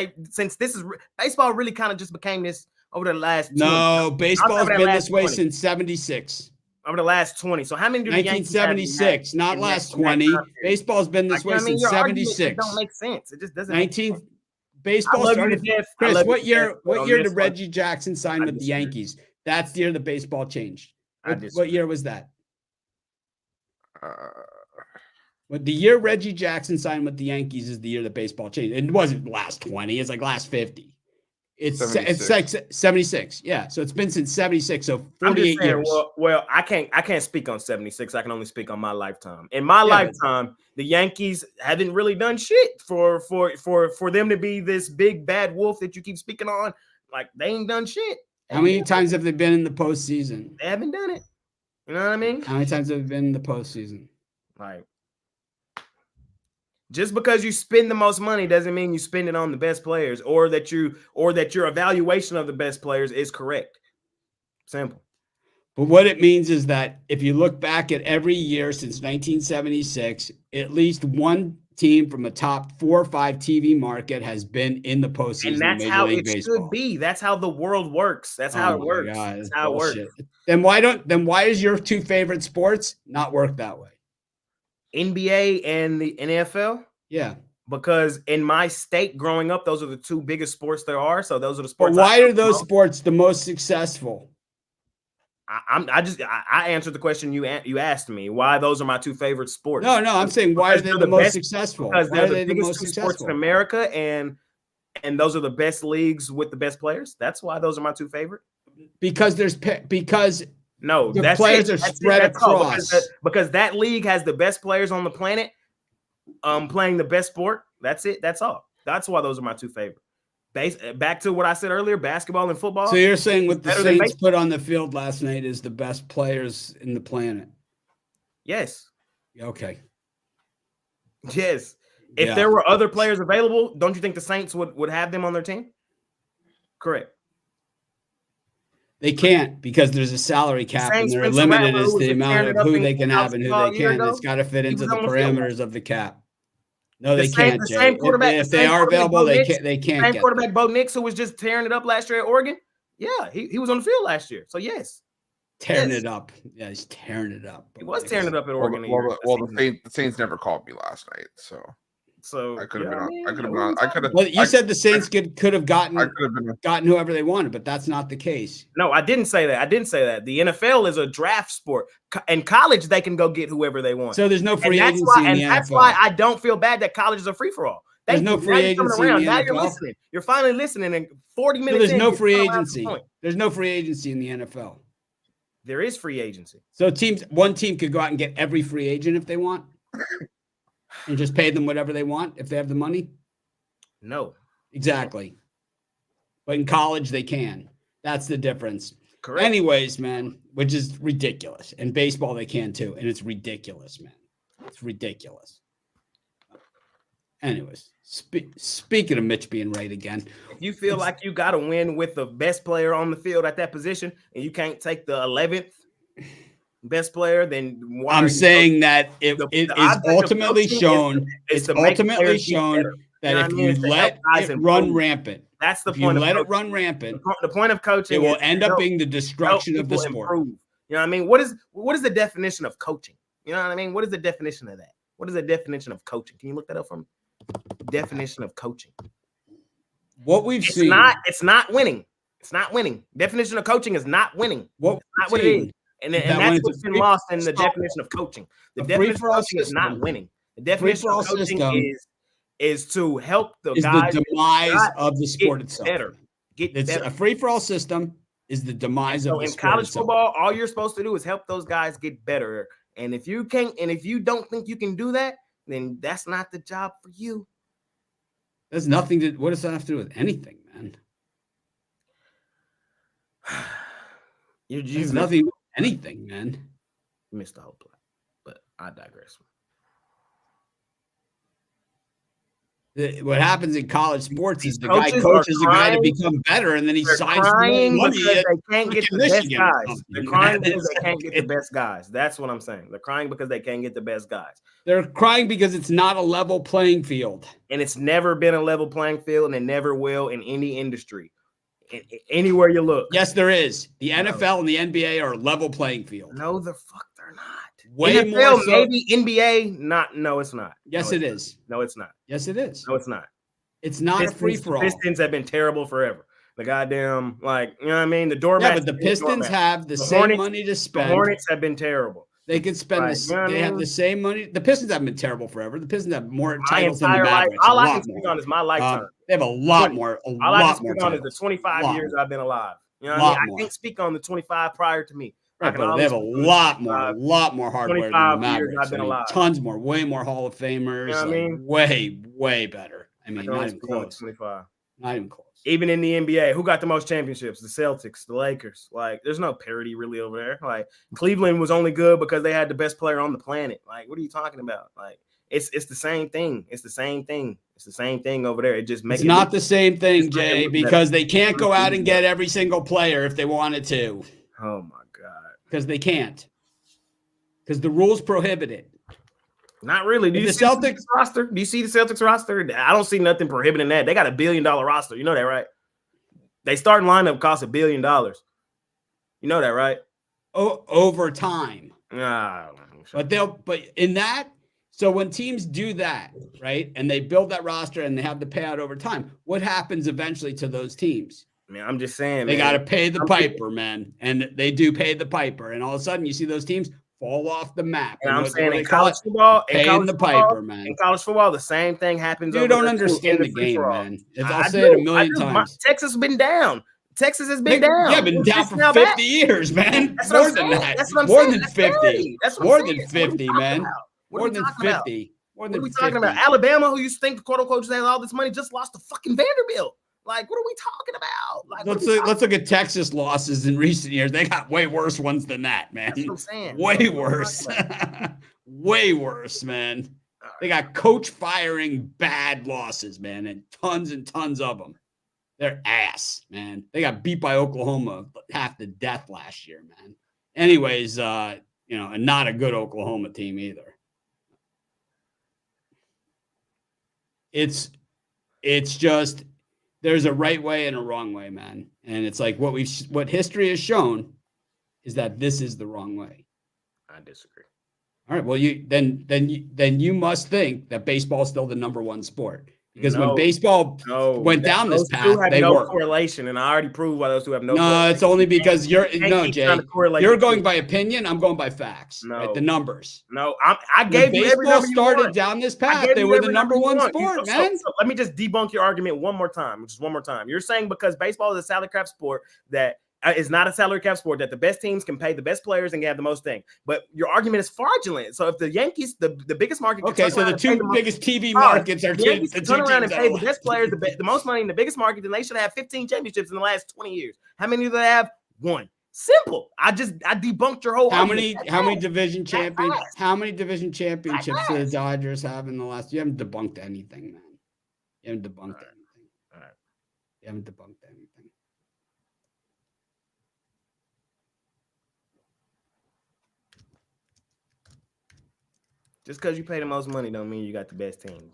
this is baseball really kind of just became this over the last 20. No, baseball's been this way since 76. Over the last 20. So how many do the Yankees have? 1976, not last 20. Baseball's been this way since 76. It don't make sense. It just doesn't make sense. Baseball started. Chris, what year did Reggie Jackson sign with the Yankees? That's the year the baseball changed. What year was that? The year Reggie Jackson signed with the Yankees is the year that baseball changed. It wasn't last 20. It's like last 50. It's 76. Yeah. So it's been since 76. So 48 years. Well, I can't speak on 76. I can only speak on my lifetime. In my lifetime, the Yankees haven't really done shit for them to be this big bad wolf that you keep speaking on. Like they ain't done shit. How many times have they been in the postseason? They haven't done it. You know what I mean? How many times have they been in the postseason? Like, just because you spend the most money doesn't mean you spend it on the best players or that your evaluation of the best players is correct. Simple. But what it means is that if you look back at every year since 1976, at least one team from a top 4 or 5 TV market has been in the postseason. And that's how it should be. That's how the world works. That's how it works. That's how it works. Then why is your two favorite sports not work that way? NBA and the NFL? Yeah. Because in my state growing up, those are the two biggest sports there are. So those are the But sports. why are those sports the most successful? I answered the question you asked me. Why those are my two favorite sports? No, I'm saying why are they the most successful? Because Why they're are they the the most biggest two sports in successful? America, and those are the best leagues with the best players. That's why those are my two favorite. Because the players are spread across. Because that league has the best players on the planet, playing the best sport. That's it. That's all. That's why those are my two favorite. Back to what I said earlier, basketball and football. So you're saying what the Saints put on the field last night is the best players in the planet? Yes. Okay. Yes. If there were other players available, don't you think the Saints would have them on their team? Correct. They can't because there's a salary cap and they're limited as the amount of who they can have and who they can. It's got to fit into the parameters of the cap. No, they can't. The same quarterback. If they are available, they can't. Same quarterback, Bo Nix, who was just tearing it up last year at Oregon. Yeah, he was on the field last year. So yes, tearing it up. Yeah, he's tearing it up. He was tearing it up at Oregon. Well, the Saints never called me last night, so I could have been on. I could have gone. I could have. Well, you said the Saints could have gotten whoever they wanted, but that's not the case. No, I didn't say that. The NFL is a draft sport. In college, they can go get whoever they want. So there's no free agency in the NFL. That's why I don't feel bad that college is a free for all. There's no free agency in the now NFL. You're listening. You're finally listening. In 40 minutes, there's no free agency. There's no free agency in the NFL. There is free agency. So one team could go out and get every free agent if they want. And just pay them whatever they want if they have the money? No. Exactly. But in college, they can. That's the difference. Correct. Anyways, man, which is ridiculous. In baseball, they can too. And it's ridiculous, man. It's ridiculous. Anyways, speaking of Mitch being right again. If you feel like you got to win with the best player on the field at that position and you can't take the 11th best player, then why I'm saying that it is ultimately shown. It's ultimately shown that if you let it run rampant, that's the point. You let it run rampant. The point of coaching, it will end up being the destruction of the sport. You know what I mean? What is the definition of coaching? You know what I mean? What is the definition of that? What is the definition of coaching? Can you look that up for me? Definition of coaching. What we've seen. It's not winning. It's not winning. Definition of coaching is not winning. Not what it is. And that's what's been lost in the definition of coaching. The definition of coaching is not winning. The definition of coaching is to help the guys. The demise of the sport itself. Get better. A free-for-all system is the demise of the sport. In college football, all you're supposed to do is help those guys get better. And if you can't, and if you don't think you can do that, then that's not the job for you. There's nothing to. What does that have to do with anything, man? There's nothing. Anything, man. Missed the whole play, but I digress. What happens in college sports is the guy coaches the guy to become better, and then he signs for more money. They can't get the best guys. They're crying because they can't get the best guys. That's what I'm saying. They're crying because they can't get the best guys. They're crying because it's not a level playing field, and it's never been a level playing field, and it never will in any industry. Anywhere you look. Yes, there is. The NFL and the NBA are a level playing field. No, the fuck they're not. Way NFL, more so. Maybe NBA, not. No, it's not. Yes, it is. No, it's not. Yes, it is. No, it's not. It's not a free for all. Pistons have been terrible forever. The goddamn, like, you know what I mean? The doormats. Yeah, but the Pistons have the same money to spend. The Hornets have been terrible. They could spend they have the same money. The Pistons haven't been terrible forever. The Pistons have more titles than the Mavericks. All I can speak on is my lifetime. They have a lot more. All I can speak on is the 25 years I've been alive. You know what I mean? I can't speak on the 25 prior to me. Right, but they have a lot more hardware than the Mavericks. I've been alive. Tons more, way more Hall of Famers. You know what I mean? Way better. I mean, not even close. 25. Not even close. Even in the NBA, who got the most championships? The Celtics, the Lakers. Like, there's no parity really over there. Like, Cleveland was only good because they had the best player on the planet. Like, what are you talking about? Like, it's the same thing. It's the same thing. It's the same thing over there. It just makes it's not the same thing, Jay, because they can't go out and get every single player if they wanted to. Oh my God. Because they can't. Because the rules prohibit it. Not really. Do you see the Celtics roster? Do you see the Celtics roster? I don't see nothing prohibiting that. They got $1 billion roster. You know that, right? They starting lineup costs $1 billion. You know that, right? Over time. But in that, So when teams do that, right, and they build that roster and they have the payout over time, what happens eventually to those teams? I mean, I'm just saying, They man. got to pay the piper, man. And they do pay the piper. And all of a sudden you see those teams fall off the map. And I'm what saying they in call college it? football, Paying the piper, man. in college football, the same thing happens. You over don't there, too, understand in the game, free-for-all. man. I'll say it a million times. Texas has been down. Texas has been down. Yeah, been down for 50 years, man. That's More what I'm than saying. that. That's what I'm More saying. than That's 50. scary. That's what I'm More saying. than So what are we 50, talking man. about? What More are we than talking about? 50. More What than are we talking 50. about? Alabama, who used to think the quote unquote just has all this money, just lost to fucking Vanderbilt. Like, what are we talking about? Like, Let's look at Texas losses in recent years. They got way worse ones than that, man. That's what I'm saying. Way worse. Way worse, man. They got coach firing bad losses, man, and tons of them. They're ass, man. They got beat by Oklahoma half to death last year, man. Anyways, and not a good Oklahoma team either. It's just there's a right way and a wrong way, man. And it's like what history has shown is that this is the wrong way. I disagree. All right. Well, you must think that baseball is still the number one sport because when baseball went down this path, they were correlation, and I already proved why those two have no. No, it's only because Jay. You're going by the opinion. I'm going by facts. No. Right? The numbers. No, I gave you every baseball number you started want. down this path. They were the number one sport, man. So let me just debunk your argument one more time. You're saying because baseball is a salary cap sport that. It's not a salary cap sport that the best teams can pay the best players and have the most thing. But your argument is fraudulent. So if the Yankees, the biggest market, okay, so the two biggest TV markets are the Yankees turn around and pay the best players the most money in the biggest market, then they should have 15 championships in the last 20 years. How many do they have? One. Simple. I debunked your whole. How many division champions? How many division championships do the Dodgers have in the last? You haven't debunked anything, man. You haven't debunked anything. All right. You haven't debunked anything. Just because you pay the most money don't mean you got the best team.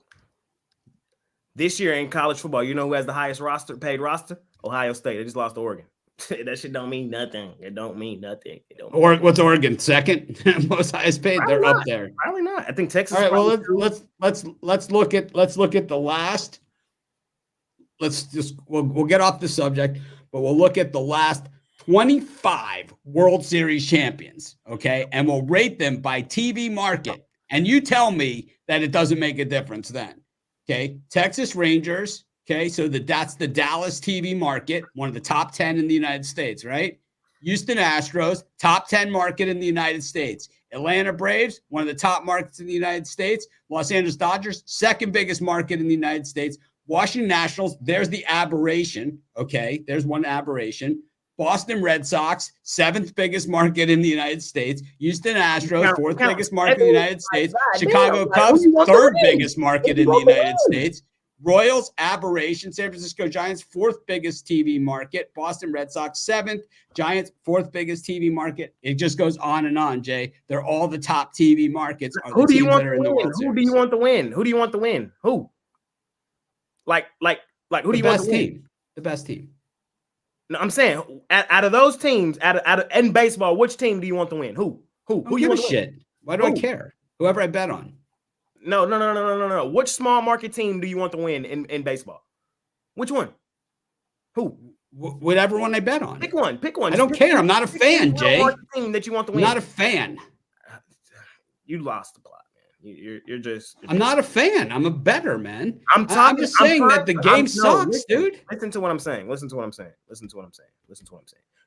This year in college football, you know who has the highest paid roster? Ohio State. They just lost to Oregon. That shit don't mean nothing. It don't mean nothing. Or what's Oregon? Second most highest paid. Probably they're not. up there. Probably not. I think Texas. All right. Well, let's look at the last. We'll get off the subject, but we'll look at the last 25 World Series champions. Okay, and we'll rate them by TV market. And you tell me that it doesn't make a difference then. Okay. Texas Rangers. Okay. So that's the Dallas TV market, one of the top 10 in the United States, right? Houston Astros, top 10 market in the United States. Atlanta Braves, one of the top markets in the United States. Los Angeles Dodgers, second biggest market in the United States. Washington Nationals, there's the aberration. Okay. There's one aberration. Boston Red Sox, seventh biggest market in the United States. Houston Astros, fourth biggest market in the United States. Chicago Cubs, third biggest market in the United States. Royals, aberration. San Francisco Giants, fourth biggest TV market. Boston Red Sox, seventh. Giants, fourth biggest TV market. It just goes on and on, Jay. They're all the top TV markets. Who do you want to win? Who do you want to win? Who do you want to win? Who? Like, who do you want to win? The best team. No, I'm saying out of those teams, out of in baseball, which team do you want to win? Who you want to shit? Win? Why do I care? Whoever I bet on. No. Which small market team do you want to win in baseball? Which one? Who? Whatever one I bet on. Pick one. I don't care. I'm not a fan, Jay. Team that you want to win. I'm not a fan. You lost the plot, man. You're just. I'm not a fan. I'm a bettor, man. I'm just saying that the game sucks, dude. Listen to what I'm saying. Listen to what I'm saying.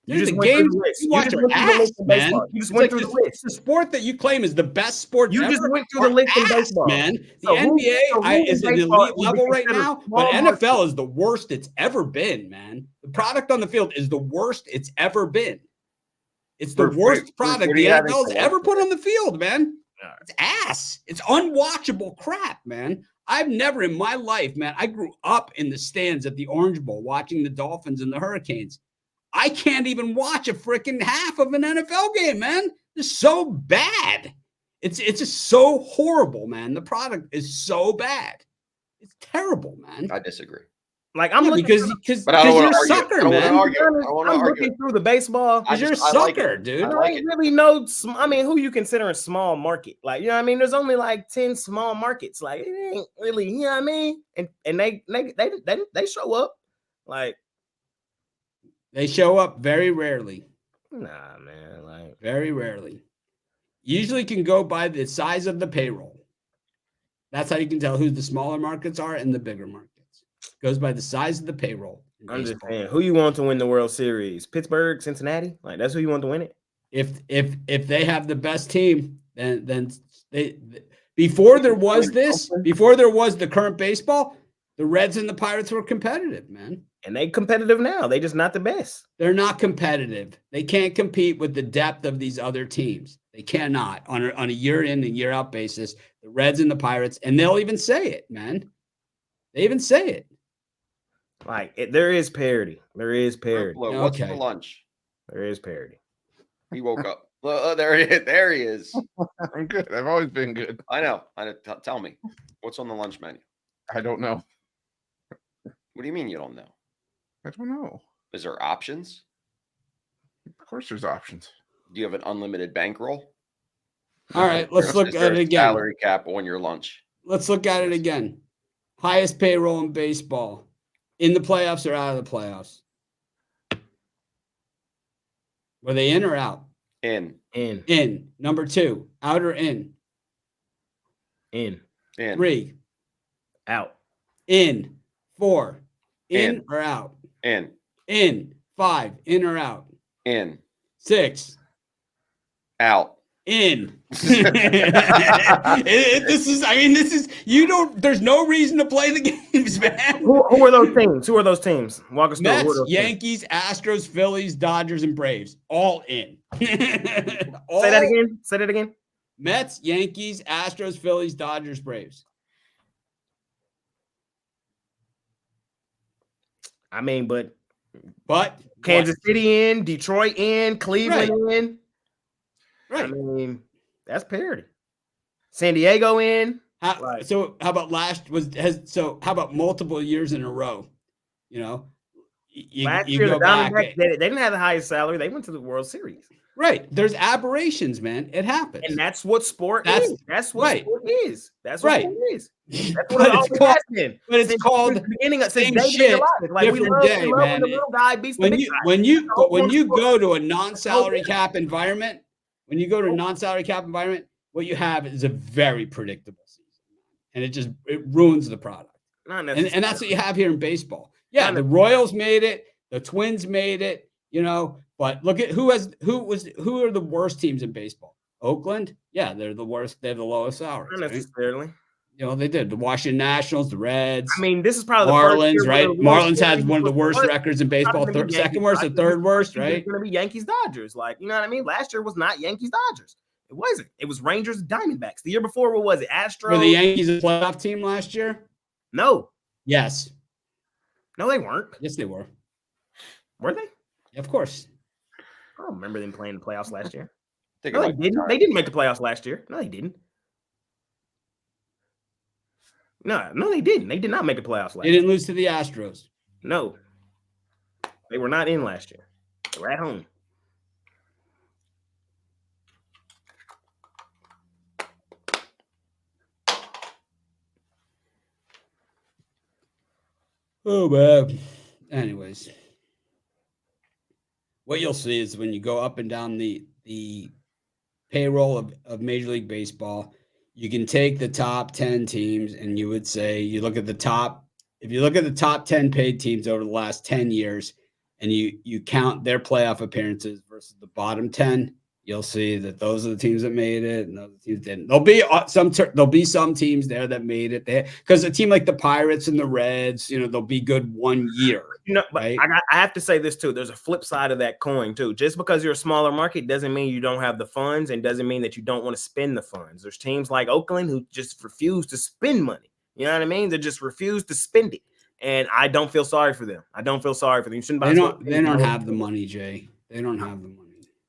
You just went through the list. You watch your ass, man. You just went through the list. The sport that you claim is the best sport you just went through the list in baseball, man. The NBA is an elite level right now, but NFL is the worst it's ever been, man. The product on the field is the worst it's ever been. It's the worst product the NFL has ever put on the field, man. It's ass. It's unwatchable crap, man. I've never in my life, man. I grew up in the stands at the Orange Bowl watching the Dolphins and the Hurricanes. I can't even watch a freaking half of an NFL game, man. It's so bad. It's just so horrible, man. The product is so bad. It's terrible, man. I disagree. Like I'm looking because But I don't you're want a to argue. sucker, I don't man. want to argue. I want to I'm argue. looking through the baseball. Because you're a I like sucker, it. dude. I I like don't it. really know. I mean, who you consider a small market? Like, you know what I mean? There's only like 10 small markets. Like, it ain't really, you know what I mean? And they show up. Like, They show up very rarely. nah, man. Like, Very rarely. Usually can go by the size of the payroll. That's how you can tell who the smaller markets are and the bigger markets. Goes by the size of the payroll. I'm just saying, who you want to win the World Series? Pittsburgh, Cincinnati? Like, that's who you want to win it? If they have the best team, then they before there was the current baseball, the Reds and the Pirates were competitive, man. And they competitive now. They just not the best. They're not competitive. They can't compete with the depth of these other teams. They cannot on a year in and year out basis. The Reds and the Pirates, and they'll even say it, man. They even say it. Like, there is parity. There is parity. Look, what's Okay. for lunch? There is parity. He woke up. There he is. There he is. I'm good. I've always been good. I know. Tell me, what's on the lunch menu? I don't know. What do you mean you don't know? I don't know. Is there options? Of course, there's options. Do you have an unlimited bankroll? All right, let's look Is at there it a again. salary cap on your lunch? Let's look at it again. Highest payroll in baseball. In the playoffs or out of the playoffs? Were they in or out? In. In. Number 2. Out or in? In. 3. Out. In. 4. In. Or out? In. In. 5. In or out? In. 6. Out. In. This is you don't. There's no reason to play the games, man. Who are those teams? Who are those teams? Walk us through. Who are Mets, those teams? Yankees, Astros, Phillies, Dodgers, and Braves. All in. Say that again. Say that again. Mets, Yankees, Astros, Phillies, Dodgers, Braves. I mean, but what? Kansas City in, Detroit in, Cleveland in. Right. I mean, that's parity. San Diego in. How, so how about how about multiple years in a row? You know, Last year, the Diamondbacks, they didn't have the highest salary. They went to the World Series. Right. There's aberrations, man. It happens. And that's what sport is. That's what sport is. That's what sport is. That's what it always has been. But it's called the beginning of same shit, like we love day, when man. the little guy beats the big guy. When you go to a non-salary cap environment, what you have is a very predictable season, and it ruins the product. And that's what you have here in baseball. Yeah, the Royals made it, the Twins made it, you know. But look at who are the worst teams in baseball? Oakland, yeah, they're the worst. They have the lowest salaries. Not necessarily. Right? You know, they did. The Washington Nationals, the Reds. I mean, this is probably Marlins, the first right? Marlins has one of the worst records in baseball. Second worst or third worst, right? It's going to be Yankees Dodgers. Like, you know what I mean? Last year was not Yankees Dodgers. It wasn't. It was Rangers Diamondbacks. The year before, what was it? Astros. Were the Yankees a playoff team last year? No. Yes. No, they weren't. Yes, they were. Were they? Of course. I don't remember them playing the playoffs last year. No, they didn't. They didn't make the playoffs last year. No, they didn't. No, they didn't. They did not make the playoffs last year. They didn't lose to the Astros. No. They were not in last year. They were at home. Oh, man. Anyways. What you'll see is when you go up and down the payroll of Major League Baseball, you can take the top 10 teams and you would say, if you look at the top 10 paid teams over the last 10 years and you count their playoff appearances versus the bottom 10, you'll see that those are the teams that made it and those teams didn't. There'll be some teams there that made it there because a team like the Pirates and the Reds, you know, they'll be good 1 year. You know, but right? I have to say this too. There's a flip side of that coin too. Just because you're a smaller market doesn't mean you don't have the funds and doesn't mean that you don't want to spend the funds. There's teams like Oakland who just refuse to spend money. You know what I mean? They just refuse to spend it. And I don't feel sorry for them. I don't feel sorry for them. You shouldn't buy they don't have the money, Jay. They don't have the money.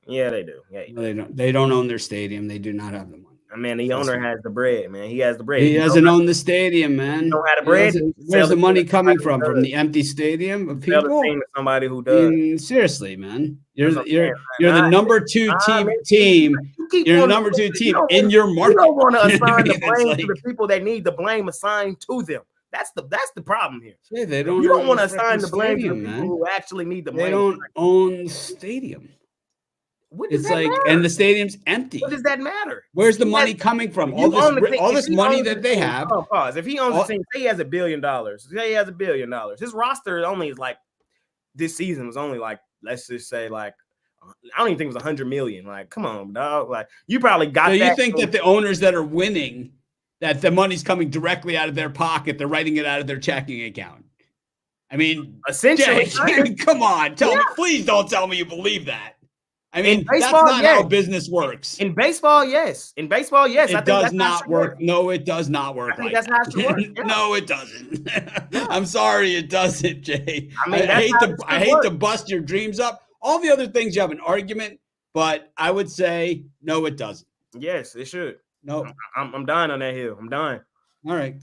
Yeah, they do. Yeah, no, they don't. They don't own their stadium. They do not have the money. I mean, the owner has the bread, man. He has the bread. He doesn't own the stadium, man. He don't have the bread. Where's the money coming from? From the empty stadium of Sell the people? team to somebody who I does. mean, seriously, man. You're That's what I'm you're the saying. number 2 team. You're the number 2 team in your market. You don't want to assign the It's blame like- to the people that need the blame assigned to them. That's the problem here. Yeah, they don't. You don't own want to the assign frickin' the blame to the stadium, people who actually need the blame. They don't own the stadium. What does It's that like, matter? and the stadium's empty. What does that matter? Where's the He money has- coming from? You All own the this, team. all If this he money owns that the they team- have. hold on, pause. If he owns all- the team, say he has $1 billion. Say he has $1 billion. His roster only is like this season was only like, let's just say like, I don't even think it was 100 million. Like, come on, dog. Like, you probably got So that. you think that the owners that are winning, that the money's coming directly out of their pocket, they're writing it out of their checking account? I mean, essentially, Jay, come on, please don't tell me you believe that. I mean, baseball, that's not yes. how business works. in baseball, yes. In baseball, yes. I It think does that's how it not should work. No, it does not work. I think like that's how it should work. Yeah. No, it doesn't. I'm sorry, it doesn't, Jay. I mean, I that's hate how to it should I hate work. to bust your dreams up. All the other things you have an argument, but I would say no, it doesn't. Yes, it should. No. I'm dying on that hill. I'm dying. All right.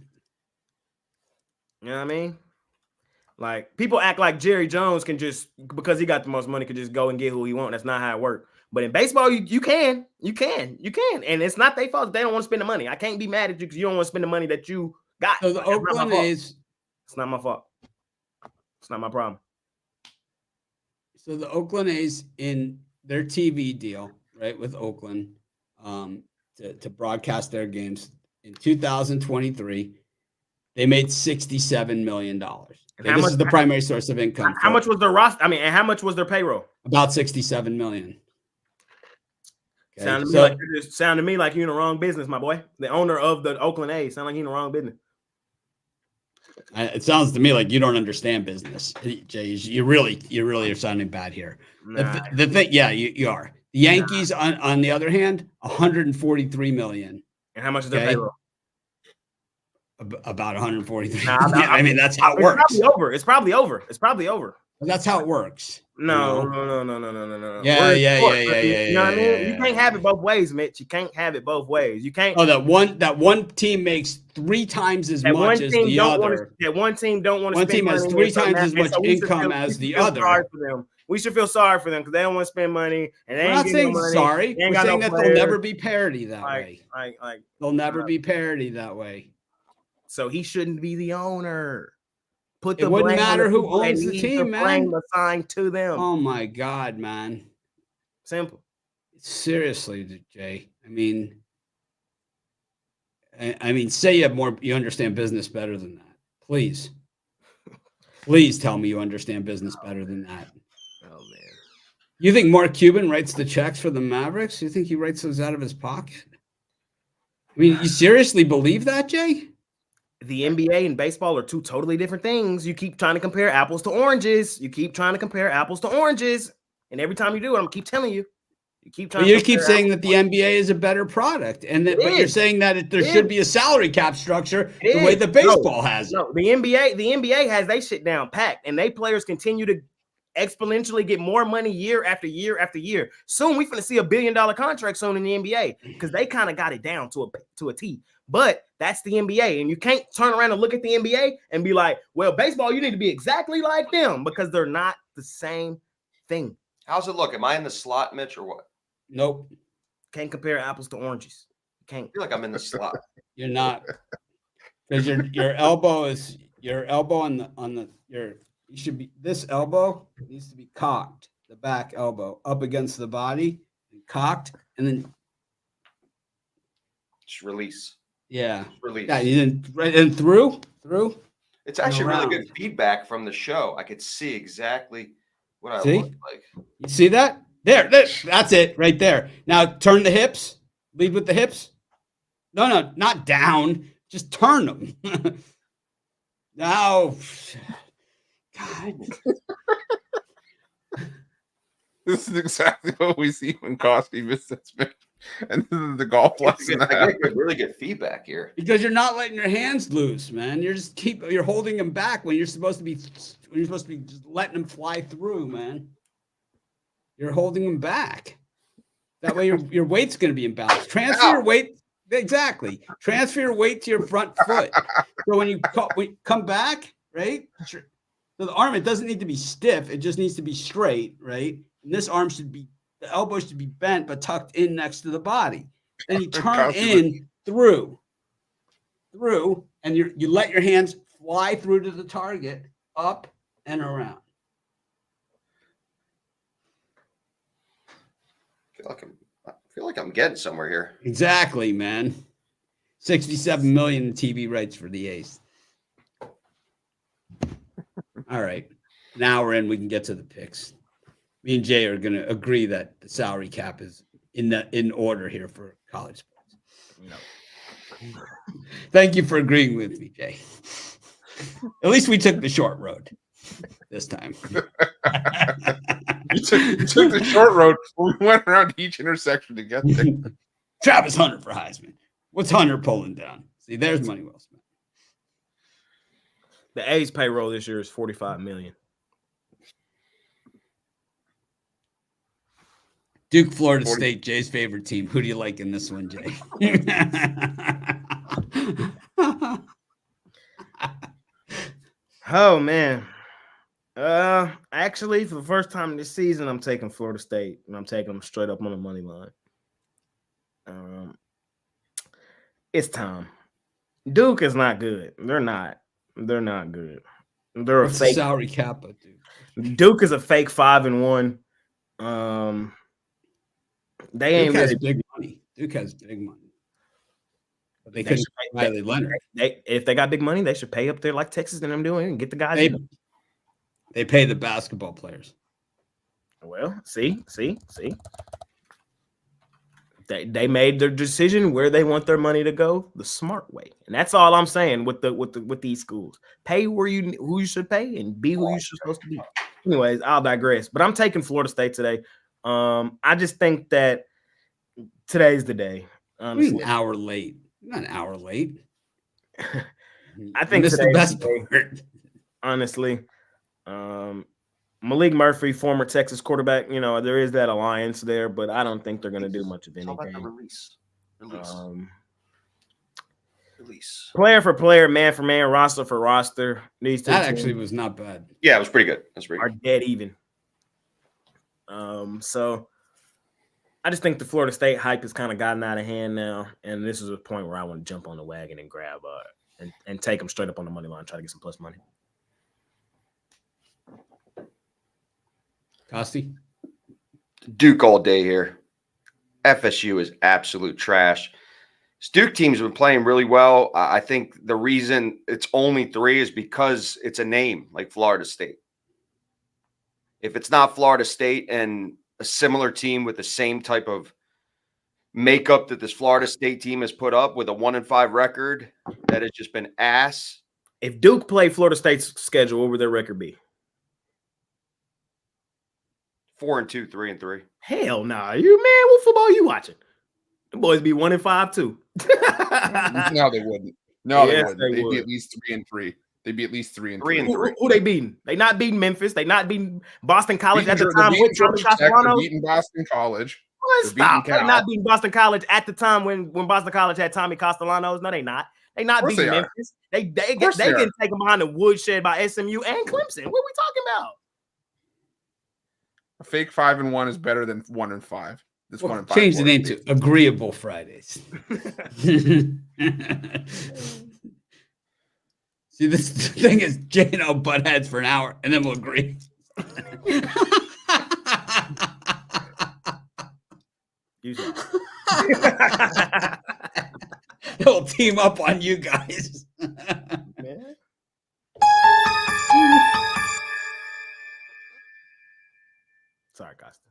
You know what I mean? Like, people act like Jerry Jones can just, because he got the most money, could just go and get who he wants. That's not how it works. But in baseball, you can. And it's not their fault if they don't want to spend the money. I can't be mad at you because you don't want to spend the money that you got. So the That's not my Oakland fault. A's. It's not my fault. It's not my problem. So the Oakland A's in their TV deal, right, with Oakland, to broadcast their games in 2023, they made $67 million. Okay, this is the primary source of income. How much was their roster? I mean, and how much was their payroll? About $67 million. Okay, Sound to me like you're in the wrong business, my boy. The owner of the Oakland A's sound like you're in the wrong business. It sounds to me like you don't understand business, Jay. You really are sounding bad here. Nah. The thing, yeah, you are. The Yankees, on the other hand, $143 million. And how much is their Okay. payroll? About 143. Nah, I mean, that's how it works. It's probably over. That's how it works. No. Yeah. You know what I mean? Yeah. You can't have it both ways, Mitch. You can't have it both ways. You can't. Oh, that one team makes 3 times as much as the other. That one team don't want to. One team has 3 times as much income as the other. We should feel sorry for them because they don't want to spend money and they We're ain't not getting saying no money. sorry. They ain't We're got saying no that there'll players. never be parity that way. There'll never be parity that way. So he shouldn't be the owner. Put It the wouldn't blame on matter who people that owns the need team, man. blame assigned to them. Oh my God, man. Simple. Seriously, Jay. I mean, say you understand business better than that. Please tell me you understand business better than that. Oh man. You think Mark Cuban writes the checks for the Mavericks? You think he writes those out of his pocket? I mean, you seriously believe that, Jay? The NBA and baseball are 2 totally different things. You keep trying to compare apples to oranges. And every time you do it, I'm gonna keep telling you. You keep trying. You keep saying that the NBA is a better product, but you're saying that there should be a salary cap structure the way the baseball has it. No, the NBA has they shit down packed, and they players continue to exponentially get more money year after year after year. Soon we finna see $1 billion contract soon in the NBA because they kind of got it down to a T. But that's the NBA, and you can't turn around and look at the NBA and be like, "Well, baseball, you need to be exactly like them," because they're not the same thing. How's it look? Am I in the slot, Mitch, or what? Nope. Can't compare apples to oranges. You can't. I feel like I'm in the slot. You're not, because your elbow this elbow needs to be cocked, the back elbow up against the body, and cocked, and then Just release. yeah, Release. yeah, and through. It's actually really around. good feedback from the show. I could see exactly what I See? look like. You see that? There, that's it right there. Now turn the hips. Lead with the hips. No, not down. Just turn them. Now, God. This is exactly what we see when Cosby visits me. And this is the golf lesson. I get really good feedback here. Because you're not letting your hands loose, man. You're holding them back when you're supposed to be just letting them fly through, man. You're holding them back. That way your weight's going to be imbalanced. Transfer your weight Exactly. Transfer your weight to your front foot. So when you come back, right? So the arm, it doesn't need to be stiff. It just needs to be straight, right? And this arm the elbow should be bent, but tucked in next to the body. Then you turn in through, and you let your hands fly through to the target, up and around. I feel like I'm getting somewhere here. Exactly, man. 67 million in TV rights for the A's. All right. Now we're in. We can get to the picks. Me and Jay are going to agree that the salary cap is in order here for college sports. No. Thank you for agreeing with me, Jay. At least we took the short road this time. You took the short road. We went around each intersection to get there. Travis Hunter for Heisman. What's Hunter pulling down? See, there's money well spent. The A's payroll this year is $45 million. Duke, Florida State, Jay's favorite team. Who do you like in this one, Jay? Oh, man. Actually, for the first time this season, I'm taking Florida State, and I'm taking them straight up on the money line. It's time. Duke is not good. They're not good. They're What's a fake the salary cap, dude. Duke is a fake 5-1. They ain't Duke has really big money. Duke has big money. But they couldn't pay Riley Leonard. If they got big money, they should pay up there like Texas and them doing and get the guys. They pay the basketball players. Well, see. They made their decision where they want their money to go the smart way, and that's all I'm saying with these schools. Pay who you should pay, and be who you're supposed to be. Anyways, I'll digress. But I'm taking Florida State today. I just think that today's the day. Honestly. An hour late. Not an hour late. I think this is the best part. Honestly. Malik Murphy, former Texas quarterback, there is that alliance there, but I don't think they're going to do much of anything. Release. Player for player, man for man, roster for roster. These two that actually was not bad. Yeah, it was pretty good. That's pretty are dead even. So I just think the Florida State hype has kind of gotten out of hand now, and this is a point where I want to jump on the wagon and grab and take them straight up on the money line, try to get some plus money. Costi? Duke all day here. FSU is absolute trash. This Duke team's been playing really well. I think the reason it's only 3 is because it's a name like Florida State. If it's not Florida State and a similar team with the same type of makeup that this Florida State team has put up with a 1-5 record, that has just been ass. If Duke played Florida State's schedule, what would their record be? 4-2, 3-3. Hell nah. What football you watching? The boys be 1-5 too. No, they wouldn't. No, Yes, they wouldn't. They'd would. be at least 3-3. They'd be at least 3-3. 3-3. Who they beating? They not beating Memphis. They not beating Boston College at the time. They're beating Boston College. Stop. They're not beating Boston College at the time when Boston College had Tommy Castellanos. No, they not. They not beating Memphis. They can take them behind the woodshed by SMU and Clemson. What are we talking about? A fake 5-1 is better than 1-5. This 1-5. Change the name to Agreeable Fridays. See, this thing is Jay and I'll butt heads for an hour, and then we'll agree. They'll team up on you guys. Man. Sorry, Costa.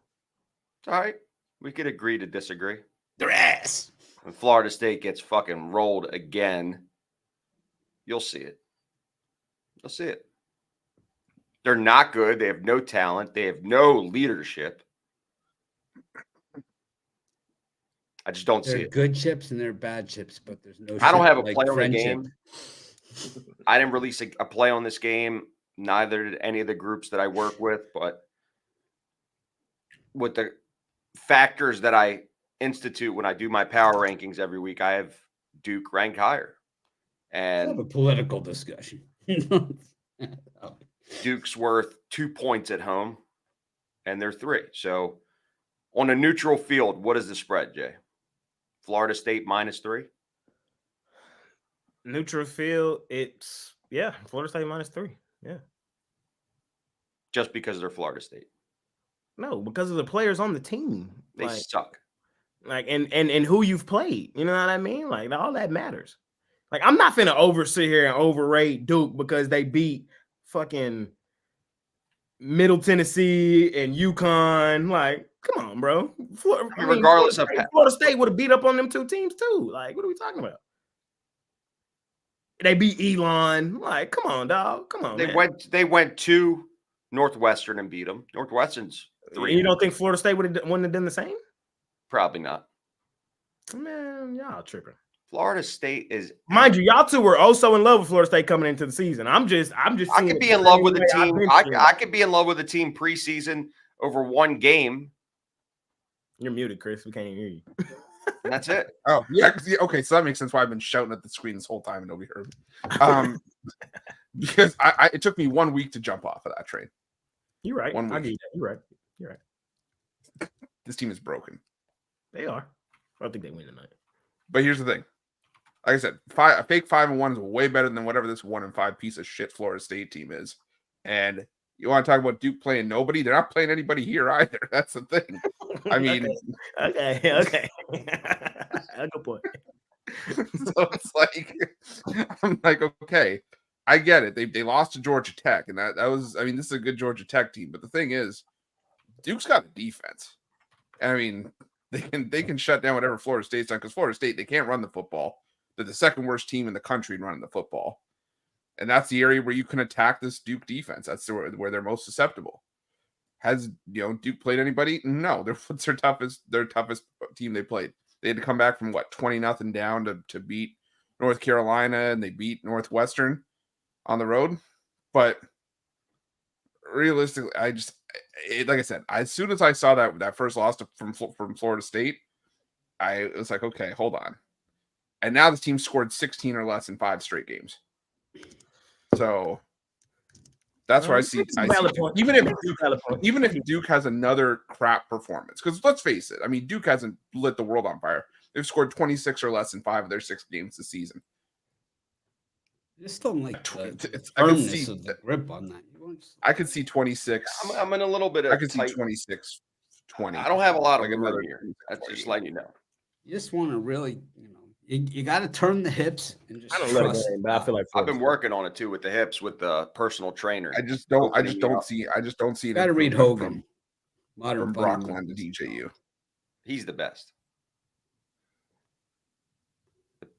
All right. We could agree to disagree. Their ass. When Florida State gets fucking rolled again, you'll see it. You'll see it. They're not good. They have no talent. They have no leadership. I just don't see They're it. good chips and they're bad chips, but there's no. I don't have a like play on the friendship. game. I didn't release a play on this game. Neither did any of the groups that I work with. But with the factors that I institute when I do my power rankings every week. I have Duke ranked higher, Let's have a and political discussion. Duke's worth 2 points at home, and they're 3. So on a neutral field, what is the spread, Jay? Florida State -3. Neutral field, it's Florida State -3. Yeah. Just because they're Florida State. No, because of the players on the team. They suck. Like and who you've played. You know what I mean? Like all that matters. Like I'm not finna sit here and overrate Duke because they beat fucking Middle Tennessee and UConn. Like, come on, bro. Regardless of Florida State would have beat up on them 2 teams too. Like, what are we talking about? They beat Elon. Like, come on, dog. Come on. They went to Northwestern and beat them. Northwestern's 3. You don't think Florida State wouldn't have done the same? Probably not. Man, y'all tripping. Florida State is, mind you, y'all two were also in love with Florida State coming into the season. I'm just. I could be in love with the team. I could be in love with the team preseason over one game. You're muted, Chris. We can't even hear you. And that's it. Oh, yeah. Okay, so that makes sense why I've been shouting at the screen this whole time and nobody heard me. Because it took me 1 week to jump off of that train. You're right. 1 week. You're right. This team is broken. They are. I don't think they win tonight. But here's the thing. Like I said, a fake 5-1 is way better than whatever this 1-5 piece of shit Florida State team is. And you want to talk about Duke playing nobody? They're not playing anybody here either. That's the thing. I mean, okay. Good point. So it's like, I'm like, okay, I get it. They lost to Georgia Tech, and that was, I mean, this is a good Georgia Tech team. But the thing is, Duke's got a defense. And I mean, they can shut down whatever Florida State's done because Florida State, they can't run the football. They're the second worst team in the country in running the football. And that's the area where you can attack this Duke defense. That's where they're most susceptible. Has Duke played anybody? No, they're their toughest team they played. They had to come back from 20-0 down to beat North Carolina, and they beat Northwestern on the road. But realistically, like I said, as soon as I saw that first loss from Florida State, I was like, okay, hold on. And now this team scored 16 or less in 5 straight games. So that's where I see even if Duke has another crap performance, because let's face it, I mean, Duke hasn't lit the world on fire. They've scored 26 or less in 5 of their 6 games this season. I just don't like the firmness of the grip on that. I could see 26. I'm in a little bit of I could see 26, 20. I don't have a lot of another here. That's just letting you know. You just want to really, you got to turn the hips and just. I don't let it go, but I feel like I've been working on it too with the hips with the personal trainer. I just don't see. You got to read Hogan. From Brockline to DJU. He's the best.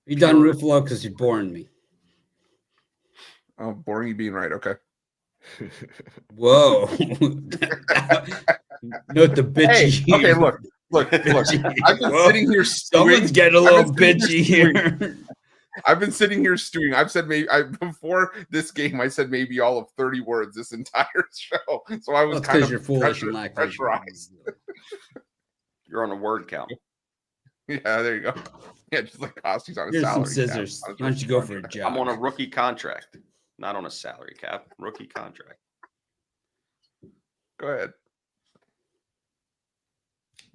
You done Ruffalo because you're boring me. Oh, boring you being right. Okay. Whoa. Note the bitchy. Hey, okay, look. I've been sitting here stewing. Someone's getting a little bitchy here. I've been sitting here stewing. I've said before this game, I said maybe all of 30 words this entire show. So I was kind of you're foolish and pressurized. You're on a word count. Yeah, there you go. Yeah, just like Costy's on a Here's salary some scissors. cap. Why don't you go for a job? I'm on a rookie contract, not on a salary cap. Rookie contract. Go ahead.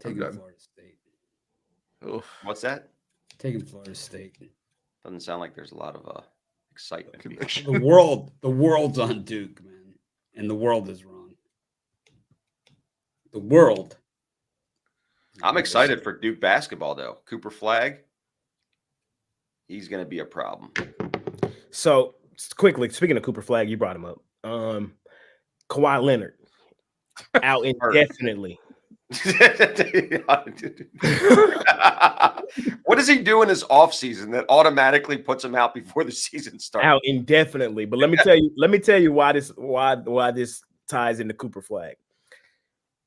Taking Florida State. Oof. What's that? Taking Florida State. Doesn't sound like there's a lot of excitement. The world's on Duke, man, and the world is wrong. The world. I'm excited for Duke basketball, though. Cooper Flag, he's going to be a problem. So, quickly, speaking of Cooper Flag, you brought him up. Kawhi Leonard out indefinitely. What does he do in his offseason that automatically puts him out before the season starts? Out indefinitely. But let me tell you why this ties into Cooper Flag.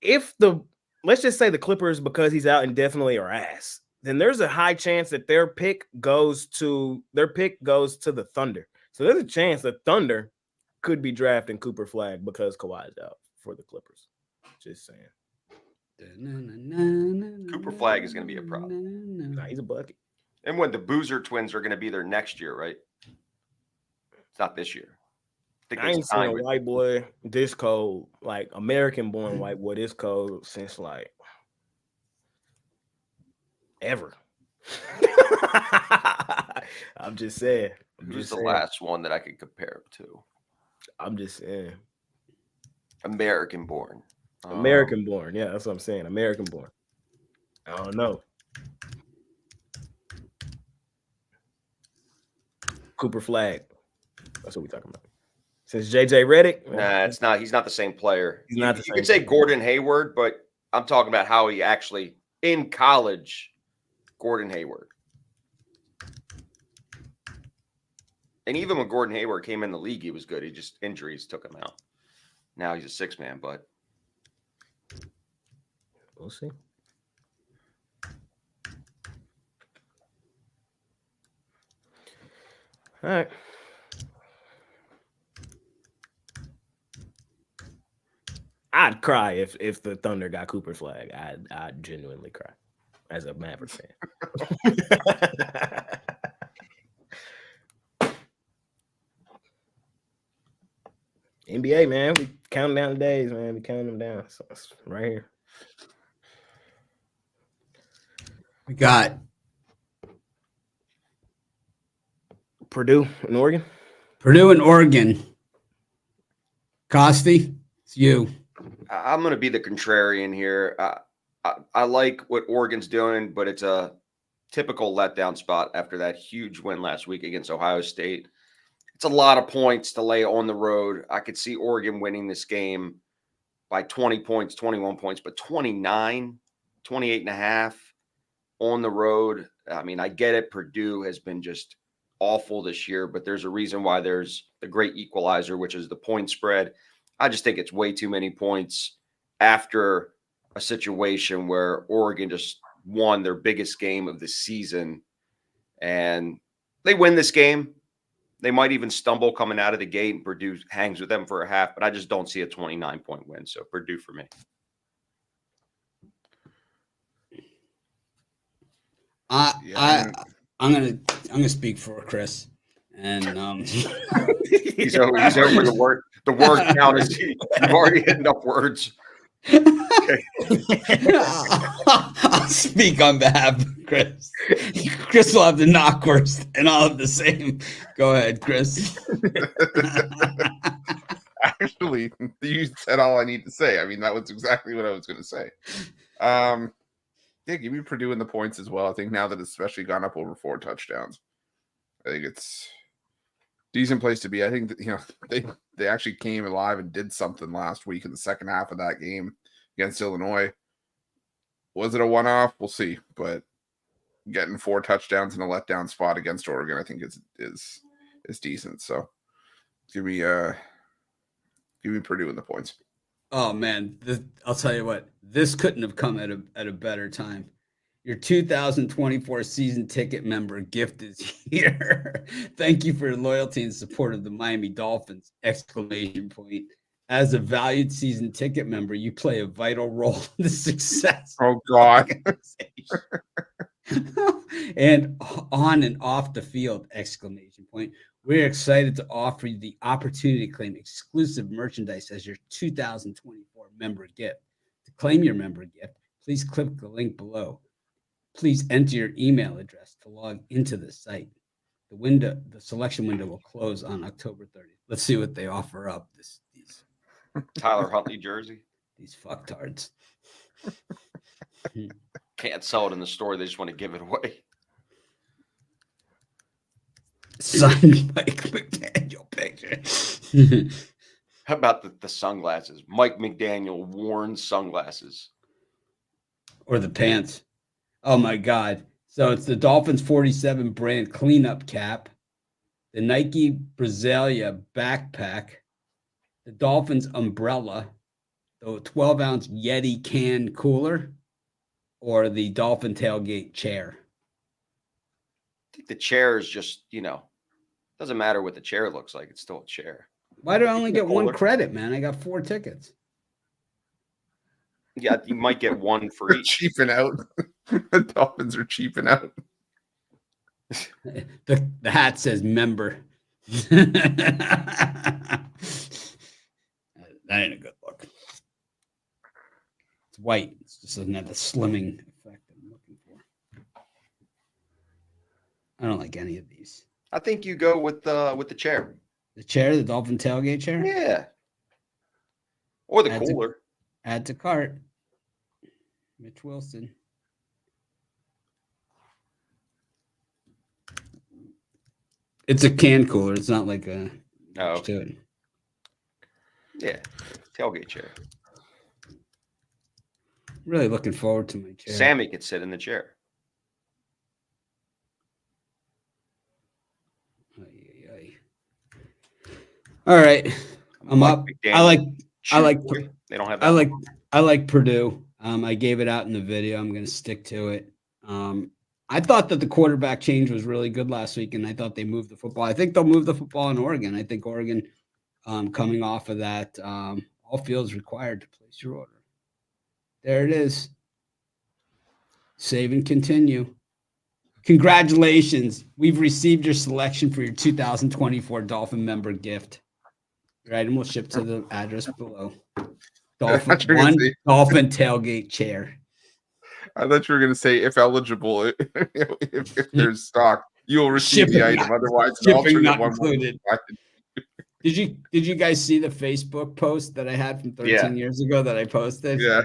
Let's just say the Clippers, because he's out indefinitely, are ass, then there's a high chance that their pick goes to the Thunder. So there's a chance the Thunder could be drafting Cooper Flag because Kawhi's out for the Clippers. Just saying. Cooper Flag is going to be a problem. Nah, he's a bucket. And when the Boozer twins are going to be there next year, right? It's not this year. I ain't seen a white boy this cold, like American-born white boy this cold since like ever. I'm just saying. Who's the last one that I could compare him to? I'm just saying. American-born. American-born. Yeah, that's what I'm saying. American-born. I don't know. Cooper Flag. That's what we're talking about. Since JJ Redick? Nah, it's not. He's not the same player. He's not the same. You could say Gordon Hayward, but I'm talking about how he actually in college. Gordon Hayward. And even when Gordon Hayward came in the league, he was good. He just injuries took him out. Now he's a six-man, but we'll see. All right. I'd cry if the Thunder got Cooper Flag. I'd genuinely cry as a Maverick fan. NBA, man, we counting down the days, man. We counting them down. So it's right here. We got Purdue and Oregon. Purdue and Oregon. Costi, it's you. I'm going to be the contrarian here. I like what Oregon's doing, but it's a typical letdown spot after that huge win last week against Ohio State. It's a lot of points to lay on the road. I could see Oregon winning this game by 20 points, 21 points, but 29, 28 and a half on the road. I mean, I get it. Purdue has been just awful this year, but there's a reason why there's the great equalizer, which is the point spread. I just think it's way too many points after a situation where Oregon just won their biggest game of the season, and they win this game. They might even stumble coming out of the gate, and Purdue hangs with them for a half, but I just don't see a 29-point win. So Purdue for me. I'm gonna speak for Chris, and he's over the word. The word count is you've already hit enough words. I'll speak on behalf of Chris. Chris will have the knock worst, and I'll have the same. Go ahead, Chris. Actually, you said all I need to say. I mean, that was exactly what I was going to say. Yeah, give me Purdue in the points as well. I think now that it's especially gone up over 4 touchdowns, I think it's a decent place to be. I think that, they actually came alive and did something last week in the second half of that game against Illinois. Was it a one-off? We'll see. But getting 4 touchdowns in a letdown spot against Oregon, I think is decent. So give me Purdue in the points. Oh man, I'll tell you what. This couldn't have come at a better time. Your 2024 season ticket member gift is here. Thank you for your loyalty and support of the Miami Dolphins! ! As a valued season ticket member, you play a vital role in the success. Oh God! And on and off the field! We're excited to offer you the opportunity to claim exclusive merchandise as your 2024 member gift. To claim your member gift, please click the link below. Please enter your email address to log into the site. The selection window will close on October 30th. Let's see what they offer up. These Tyler Huntley jersey. These fucktards. Can't sell it in the store. They just want to give it away. Signed Mike McDaniel picture. How about the sunglasses? Mike McDaniel worn sunglasses. Or the pants. Oh my God. So it's the Dolphins 47 brand cleanup cap, the Nike Brasilia backpack, the Dolphins umbrella, the 12-ounce Yeti can cooler, or the Dolphin tailgate chair. I think the chair is just, doesn't matter what the chair looks like. It's still a chair. Why do I only get one credit, man? I got 4 tickets. Yeah, you might get one for They're each. cheaping out. The Dolphins are cheaping out. The hat says member. That ain't a good look. It's white. It just doesn't have the slimming effect I'm looking for. I don't like any of these. I think you go with the chair. The chair, the Dolphin tailgate chair. Yeah. Or the Add to- cooler. Add to cart. Mitch Wilson. It's a can cooler. It's not like a. Oh. To it. Yeah. Tailgate chair. Really looking forward to my chair. Sammy could sit in the chair. Ay, ay, ay. All right, I'm Mike up. McDaniel. I like They don't have that. I like Purdue. I gave it out in the video. I'm going to stick to it. I thought that the quarterback change was really good last week, and I thought they moved the football. I think they'll move the football in Oregon. I think Oregon, coming off of that, all fields required to place your order. There it is. Save and continue. Congratulations. We've received your selection for your 2024 Dolphin member gift. Your item will ship to the address below. Dolphin tailgate chair. I thought you were going to say, if eligible, if there's stock, you will receive the item. Otherwise, an alternate one included. Did you guys see the Facebook post that I had from 13 years ago that I posted? Yeah,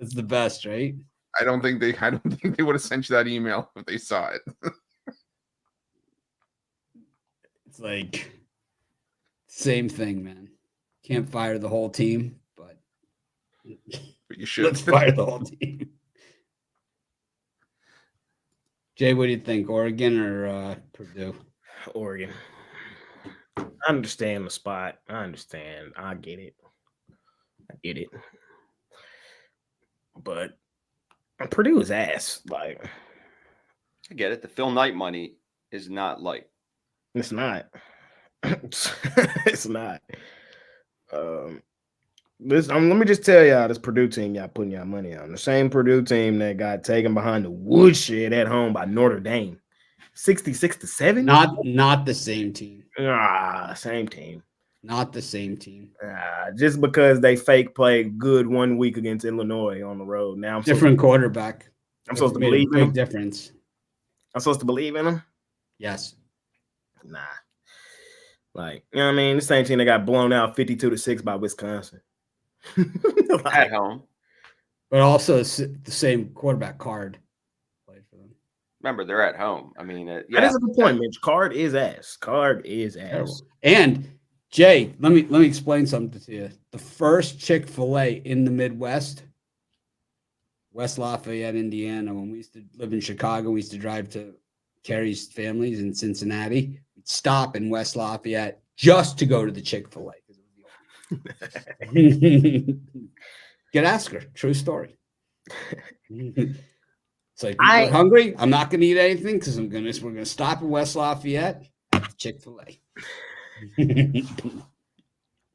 it's the best, right? I don't think they would have sent you that email if they saw it. It's like same thing, man. Can't fire the whole team, but you should. Let's fire the whole team. Jay, what do you think? Oregon or Purdue? Oregon. I understand the spot. I understand. I get it. But Purdue is ass. Like, I get it. The Phil Knight money is not light. It's not. It's not. Let me just tell y'all, this Purdue team y'all putting y'all money on. The same Purdue team that got taken behind the woodshed at home by Notre Dame. 66-7? Not the same team. Same team. Not the same team. Just because they fake played good 1 week against Illinois on the road. Now I'm different quarterback. I'm supposed to believe in him. Difference. I'm supposed to believe in him? Yes. Nah. Like, you know what I mean? The same team that got blown out 52-6 by Wisconsin. At home. But also the same quarterback Card played for them. Remember, they're at home. I mean, that is a good point, Mitch. Card is ass. Terrible. And Jay, let me explain something to you. The first Chick-fil-A in the Midwest, West Lafayette, Indiana. When we used to live in Chicago, we used to drive to Carrie's families in Cincinnati. We'd stop in West Lafayette just to go to the Chick-fil-A. Get ask her. True story. It's like, we're hungry. I'm not going to eat anything because we're going to stop in West Lafayette. Chick-fil-A.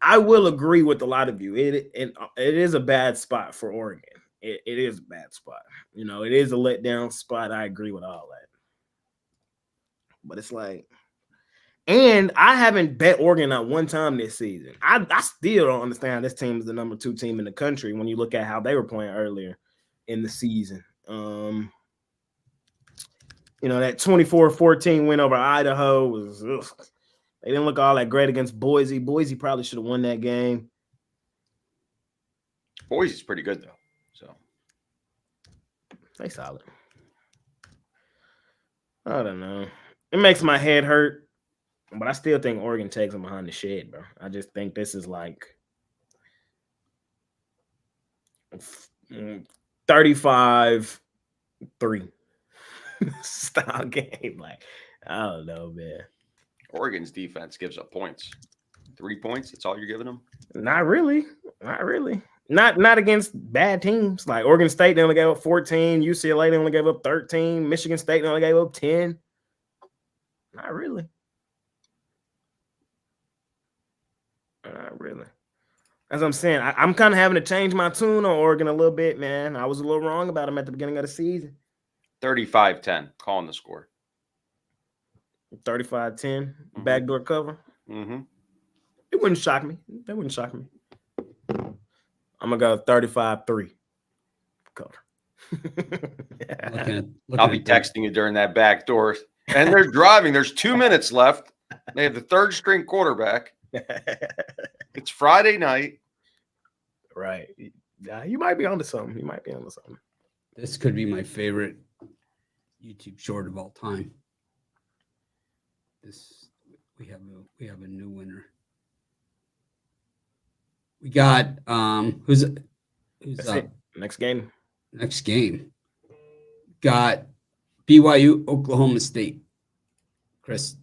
I will agree with a lot of you. It is a bad spot for Oregon. It is a bad spot. You know, it is a letdown spot. I agree with all that. But it's like, and I haven't bet Oregon not one time this season. I still don't understand this team is the number 2 team in the country when you look at how they were playing earlier in the season. You know, that 24-14 win over Idaho was they didn't look all that great against Boise. Boise probably should have won that game. Boise's pretty good though. So they solid. I don't know. It makes my head hurt. But I still think Oregon takes them behind the shed, bro. I just think this is like 35-3 style game. Like, I don't know, man. Oregon's defense gives up points. 3 points, that's all you're giving them? Not really. Not against bad teams. Like Oregon State, they only gave up 14. UCLA, they only gave up 13. Michigan State, they only gave up 10. Not really. Not really. As I'm saying, I'm kind of having to change my tune on Oregon a little bit, man. I was a little wrong about them at the beginning of the season. 35-10, calling the score. 35-10, backdoor cover. Mm-hmm. It wouldn't shock me. That wouldn't shock me. I'm going to go 35-3 cover. I'll be texting you during that backdoor. And they're driving. There's 2 minutes left. They have the third string quarterback. It's Friday night. Right. Yeah, you might be onto something. This could be my favorite YouTube short of all time. We have a new winner. We got who's That's up? it. Next game. Got BYU, Oklahoma State. Chris.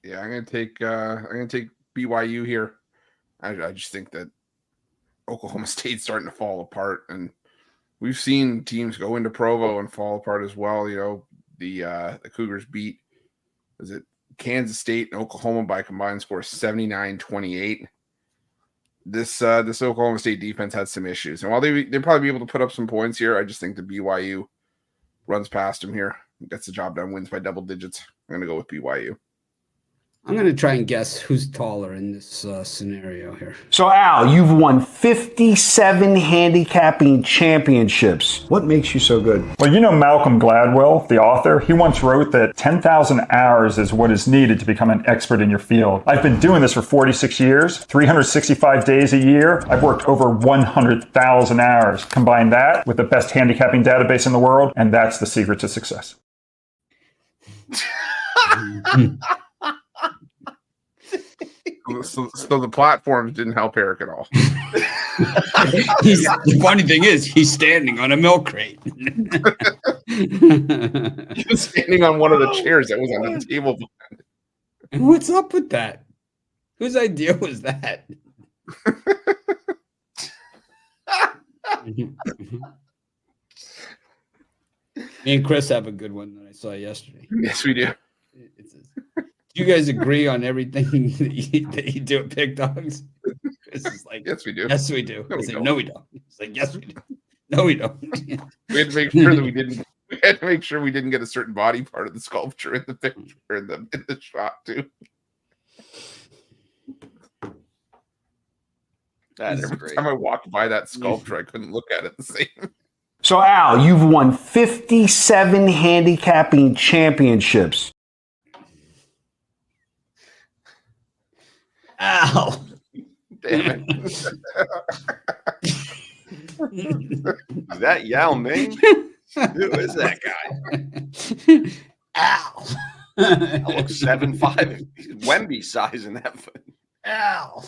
Yeah, I'm gonna take BYU here. I just think that Oklahoma State's starting to fall apart, and we've seen teams go into Provo and fall apart as well. You know, the Cougars beat Kansas State and Oklahoma by a combined score of 79-28. This Oklahoma State defense had some issues, and while they'll probably be able to put up some points here, I just think the BYU runs past them here, gets the job done, wins by double digits. I'm gonna go with BYU. I'm going to try and guess who's taller in this scenario here. So, Al, you've won 57 handicapping championships. What makes you so good? Well, you know Malcolm Gladwell, the author, he once wrote that 10,000 hours is what is needed to become an expert in your field. I've been doing this for 46 years, 365 days a year. I've worked over 100,000 hours. Combine that with the best handicapping database in the world, and that's the secret to success. So the platforms didn't help Eric at all. The funny thing is, he's standing on a milk crate. He was standing on one of the chairs that was on the table. And what's up with that? Whose idea was that? Me and Chris have a good one that I saw yesterday. Yes, we do. Do you guys agree on everything that you do at Pig Dogs? Chris is like, yes, we do. Yes, we do. No, I we said, don't. no, we don't. He's like, yes, we do. No, we don't. We had to make sure that we didn't. We had to make sure we didn't get a certain body part of the sculpture in the picture in the shot too. That is Every great. time I walked by that sculpture, I couldn't look at it the same. So, Al, you've won 57 handicapping championships. Ow. Damn it. Is that Yao Ming? Who is that guy? Ow. I look 7'5". He's Wemby size in that foot. Ow.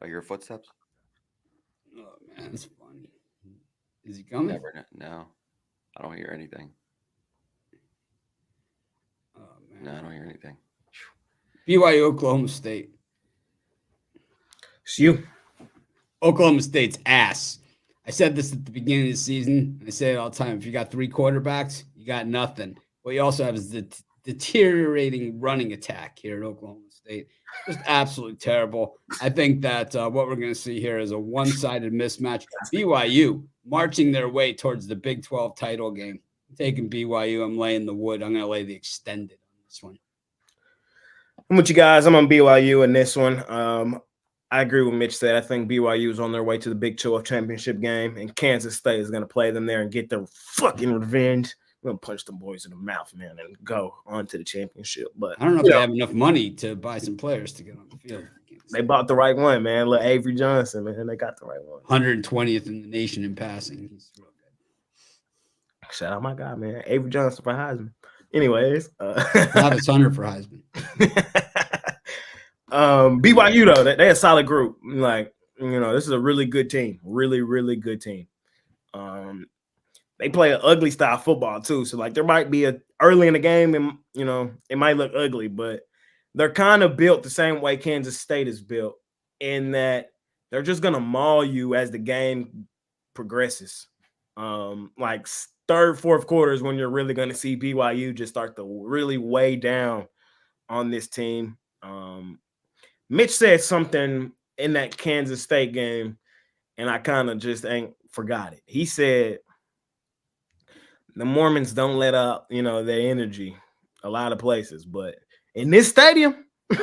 Are your footsteps? Oh, man, that's funny. Is he coming? Never. No, I don't hear anything. Oh, man. No, I don't hear anything. BYU, Oklahoma State. It's you. Oklahoma State's ass. I said this at the beginning of the season. I say it all the time. If you got three quarterbacks, you got nothing. What you also have is the deteriorating running attack here at Oklahoma State. Just absolutely terrible. I think that what we're going to see here is a one-sided mismatch. BYU marching their way towards the Big 12 title game. I'm taking BYU. I'm laying the wood. I'm going to lay the extended on this one. I'm with you guys. I'm on BYU in this one. I agree with Mitch said. I think BYU is on their way to the Big 12 championship game, and Kansas State is going to play them there and get their fucking revenge. We're going to punch them boys in the mouth, man, and go on to the championship. But I don't know if they have enough money to buy some players to get on the field. they bought the right one, man. Little Avery Johnson, man. They got the right one. 120th in the nation in passing. He's real good. Shout out my guy, man. Avery Johnson for Heisman. Anyways. Travis Hunter for Heisman. BYU, though, they're a solid group. Like, this is a really good team. Really, really good team. They play an ugly style football too. So like there might be early in the game and it might look ugly, but they're kind of built the same way Kansas State is built in that they're just gonna maul you as the game progresses. Like third, fourth quarters when you're really going to see BYU just start to really weigh down on this team. Mitch said something in that Kansas State game, and I kind of just ain't forgot it. He said the Mormons don't let up, their energy a lot of places, but in this stadium, this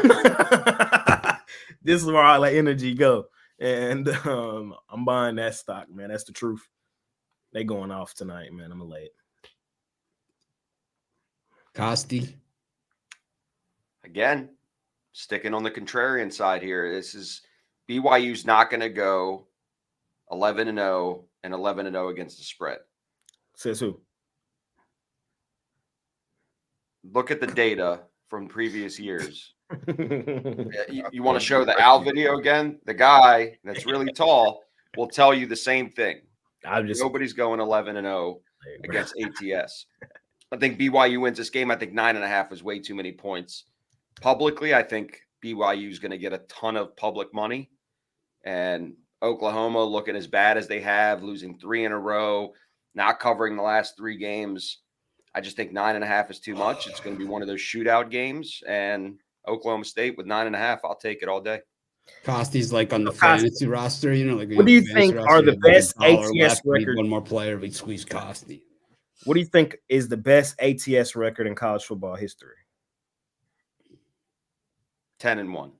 is where all the energy go. And I'm buying that stock, man. That's the truth. They going off tonight, man. I'm gonna lay it. Costi. Again, sticking on the contrarian side here. This is BYU's not going to go 11-0 and 11-0 against the spread. Says who? Look at the data from previous years. You want to show the Al video again? The guy that's really tall will tell you the same thing. Nobody's going 11-0 against ATS. I think BYU wins this game. I think 9.5 was way too many points. Publicly, I think BYU is going to get a ton of public money. And Oklahoma looking as bad as they have, losing 3 in a row, not covering the last 3 games. I just think 9.5 is too much. It's going to be one of those shootout games. And Oklahoma State with 9.5, I'll take it all day. Costi's like on the fantasy roster, like what do you think are the best ATS records? One more player, we squeeze Costi. What do you think is the best ATS record in college football history? 10-1.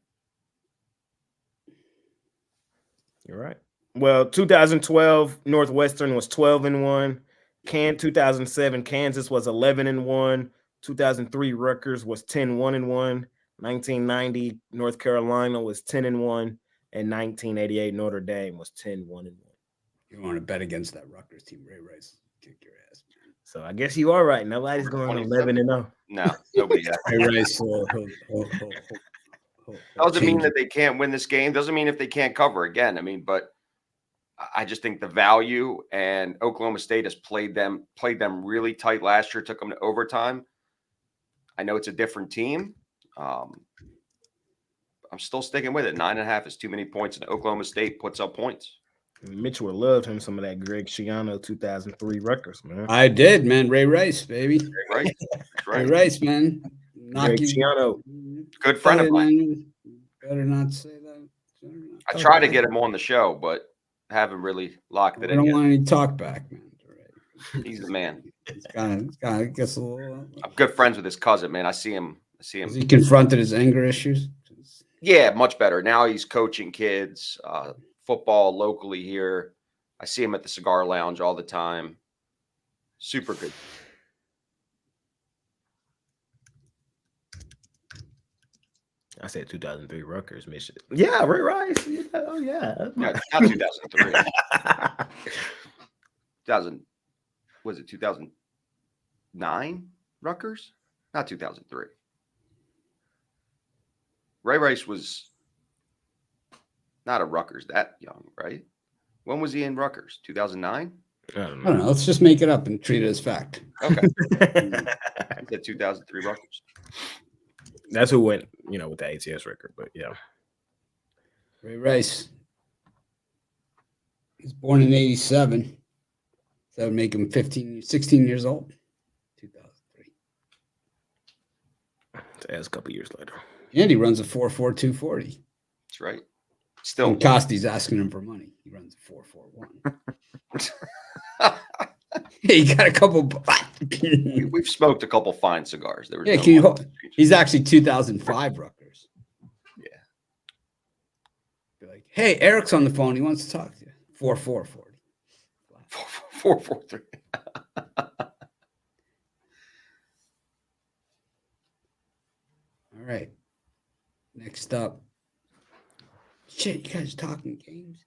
You're right. Well, 2012 Northwestern was 12-1. 2007 Kansas was 11-1. 2003 Rutgers was 10-1-1. 1990 North Carolina was 10-1, and 1988 Notre Dame was 10-1-1. You want to bet against that Rutgers team? Ray Rice kick your ass, man. So I guess you are right. Nobody's going 11-0. No, nobody. Ray Rice. Doesn't mean that they can't win this game. Doesn't mean if they can't cover again. I mean, but I just think the value, and Oklahoma State has played them really tight last year, took them to overtime. I know it's a different team. I'm still sticking with it. 9.5 is too many points, and Oklahoma State puts up points. Mitch would love him some of that Greg Schiano 2003 Rutgers, man. I did, man. Ray Rice, baby. Right. Ray Rice, man. Greg Schiano. Good friend of mine. Better not say that. I tried to get him on the show, but haven't really locked it in. I don't yet. want any talk back, man. He's the man. It's kind of gets a little. I'm good friends with his cousin, man. I see him. Has he confronted his anger issues? Yeah, much better. Now he's coaching kids, football locally here. I see him at the cigar lounge all the time. Super good. I said 2003 Rutgers, Michigan. Yeah, Ray Rice. Yeah, oh, yeah. No, not 2003. 2009 Rutgers? Not 2003. Ray Rice was not a Rutgers that young, right? When was he in Rutgers? 2009? I don't know. Let's just make it up and treat it as fact. Okay. I said 2003 Rutgers. That's who went, with the ATS record, but yeah. Ray Rice. He was born in 87. So that would make him 16 years old. 2003. That's a couple years later. And he runs a 4.4240. That's right. Still, and Costi's asking him for money. He runs a 4.41. He got a couple. We've smoked a couple fine cigars. There was he's actually 2005 Rutgers. Yeah. Be like, hey, Eric's on the phone. He wants to talk to you. 4.440. 4.43. All right. Next up. Shit, you guys talking games?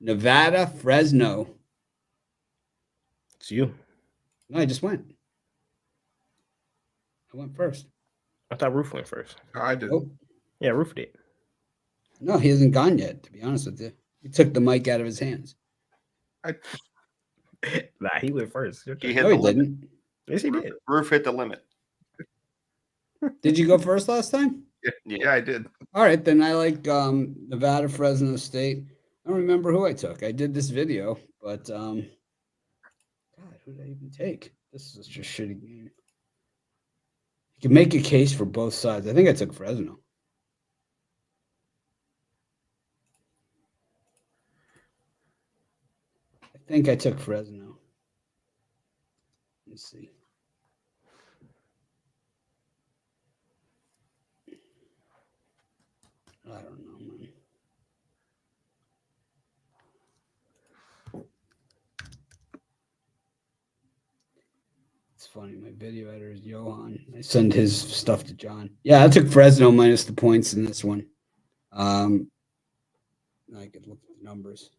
Nevada, Fresno. It's you. No, I just went. I went first. I thought Roof went first. I did. Oh. Yeah, Roof did. No, he hasn't gone yet, to be honest with you. He took the mic out of his hands. Nah, he went first. He hit No, the he limit. didn't. Yes, he did. Roof hit the limit. Did you go first last time? Yeah, I did. All right, then I like Nevada, Fresno State. I don't remember who I took. I did this video, but God, who did I even take? This is just a shitty game. You can make a case for both sides. I think I took Fresno. I think I took Fresno. Let's see. I don't know, man. It's funny. My video editor is Johan. I send his stuff to John. Yeah, I took Fresno minus the points in this one. I could look at the numbers.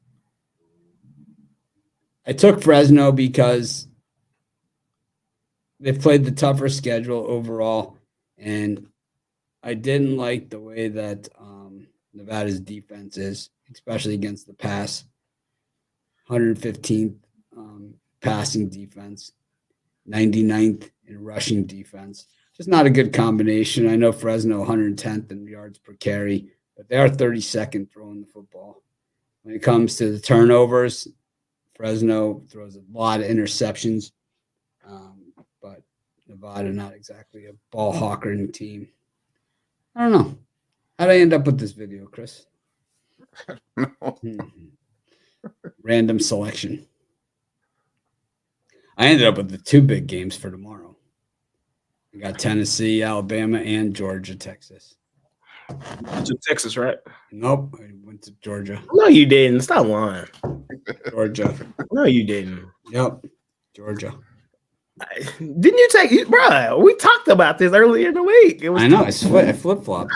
I took Fresno because they've played the tougher schedule overall, and I didn't like the way that Nevada's defense is, especially against the pass. 115th passing defense, 99th in rushing defense. Just not a good combination. I know Fresno 110th in yards per carry, but they are 32nd throwing the football. When it comes to the turnovers, Fresno throws a lot of interceptions, but Nevada not exactly a ball hawking team. I don't know. How'd I end up with this video, Chris? Random selection. I ended up with the two big games for tomorrow. We got Tennessee, Alabama, and Georgia, Texas. To Texas, right? Nope, I went to Georgia. No, you didn't. Stop lying. Georgia. No, you didn't. Yep, Georgia. Didn't you take, bro? We talked about this earlier in the week. It was I know. I flip-flopped.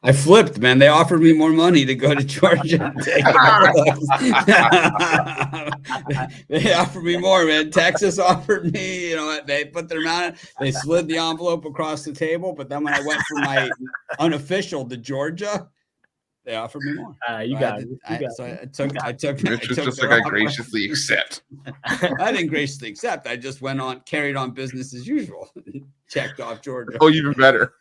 I flipped, man. They offered me more money to go to Georgia. They offered me more, man. Texas offered me, they put their amount. They slid the envelope across the table. But then when I went for my unofficial to Georgia, they offered me more. You got it. I took. It's just like I graciously accept. I didn't graciously accept. I just carried on business as usual. Checked off Georgia. Oh, even better.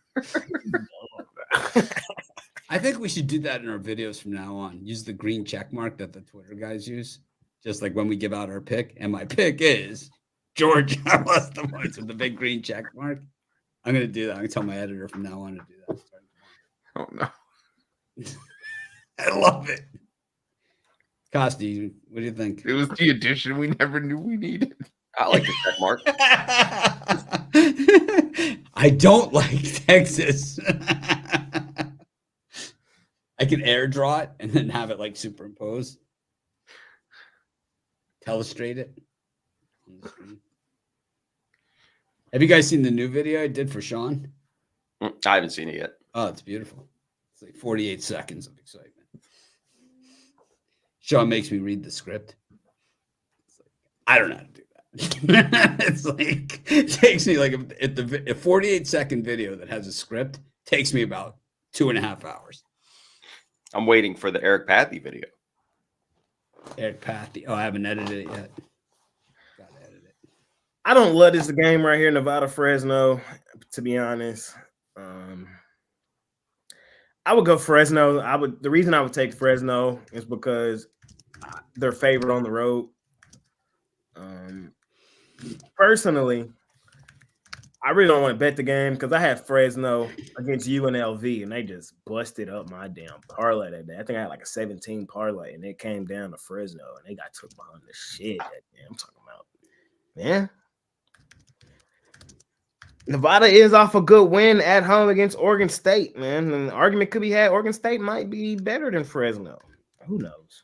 I think we should do that in our videos from now on. Use the green check mark that the Twitter guys use. Just like when we give out our pick. And my pick is Georgia plus the points with the big green check mark. I'm going to do that. I'm going to tell my editor from now on to do that. Oh, no. I love it. Costi, what do you think? It was the addition we never knew we needed. I like the check mark. I don't like Texas. I can air draw it and then have it like superimpose. Telestrate it on the screen. Have you guys seen the new video I did for Sean? I haven't seen it yet. Oh, it's beautiful. It's like 48 seconds of excitement. Sean makes me read the script. It's like, I don't know how to do that. It's like, it takes me like a 48-second video that has a script takes me about 2.5 hours. I'm waiting for the Eric Pathy video. Eric Pathy. Oh, I haven't edited it yet. Gotta edit it. I don't love this game right here, Nevada Fresno, to be honest. I would go Fresno. The reason I would take Fresno is because they're favored on the road. Personally, I really don't want to bet the game because I had Fresno against UNLV and they just busted up my damn parlay that day. I think I had like a 17 parlay and it came down to Fresno and they got took behind the shit that day. I'm talking about, man. Nevada is off a good win at home against Oregon State, man. And the argument could be had. Oregon State might be better than Fresno. Who knows?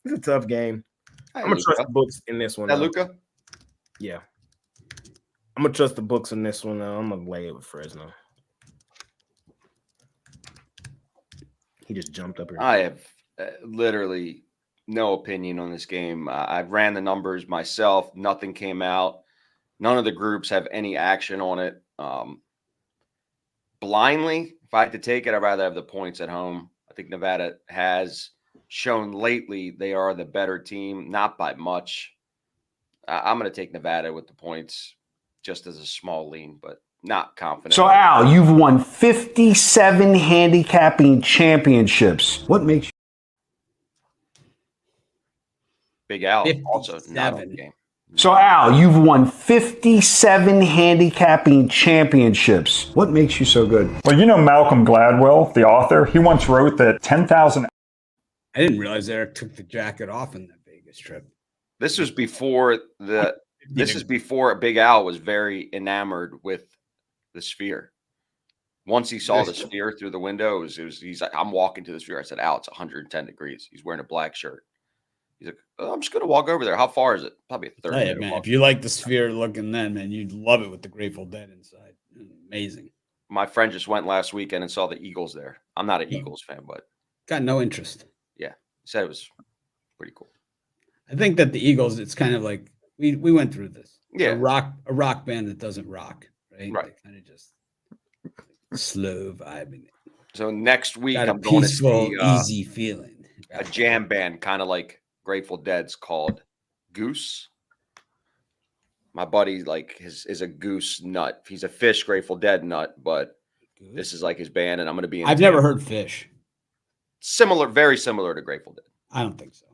It's a tough game. I'm going to trust the books in this one. That Luca? Yeah. I'm going to trust the books in this one. I'm going to lay it with Fresno. He just jumped up here. I have literally no opinion on this game. I ran the numbers myself. Nothing came out. None of the groups have any action on it. Blindly, if I had to take it, I'd rather have the points at home. I think Nevada has shown lately they are the better team, not by much. I'm going to take Nevada with the points just as a small lean, but not confident. So, Al, you've won 57 handicapping championships. What makes you? Big Al also not on the 57. game. So, Al, you've won 57 handicapping championships. What makes you so good? Well, you know Malcolm Gladwell, the author, he once wrote that 10,000. I didn't realize Eric took the jacket off in that Vegas trip. This was before Big Al was very enamored with the Sphere. Once he saw the Sphere through the window, he's like, I'm walking to the Sphere. I said, Al, it's 110 degrees. He's wearing a black shirt. He's like, oh, I'm just going to walk over there. How far is it? Probably a 30 Man, if you like the Sphere looking then, man, you'd love it with the Grateful Dead inside. Amazing. My friend just went last weekend and saw the Eagles there. I'm not an Eagles fan, but got no interest. Yeah, he said it was pretty cool. I think that the Eagles, it's kind of like we went through this. Yeah, a rock band that doesn't rock, right? Right. They kind of just slow vibing. So next week Got a I'm going to peaceful, see easy feeling. a jam band, kind of like Grateful Dead's, called Goose. My buddy is a Goose nut. He's a Fish Grateful Dead nut, but this is like his band, and I'm going to be in. I've never heard Fish. Similar, very similar to Grateful Dead. I don't think so.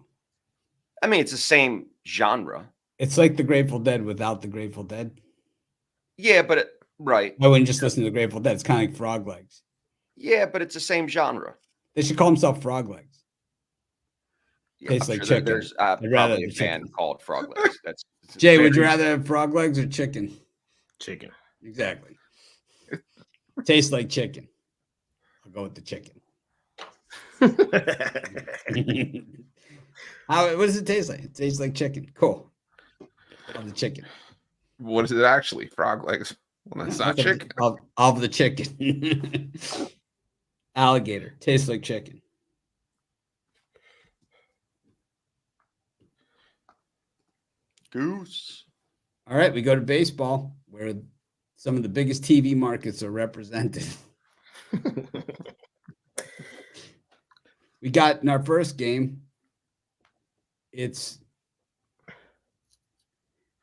I mean, it's the same genre. It's like the Grateful Dead without the Grateful Dead. Yeah, but right. I wouldn't just listen to the Grateful Dead. It's kind of like Frog Legs. Yeah, but it's the same genre. They should call themselves Frog Legs. Yeah, Tastes I'm like sure chicken. There's I'd rather probably a the chicken. band called Frog Legs. That's Jay, very- would you rather have frog legs or chicken? Chicken. Exactly. Tastes like chicken. I'll go with the chicken. What does it taste like? It tastes like chicken. Cool. Of the chicken. What is it actually? Frog legs. Well, that's not chicken. Of the chicken. Alligator. Tastes like chicken. Goose. All right, we go to baseball, where some of the biggest TV markets are represented. We got in our first game, it's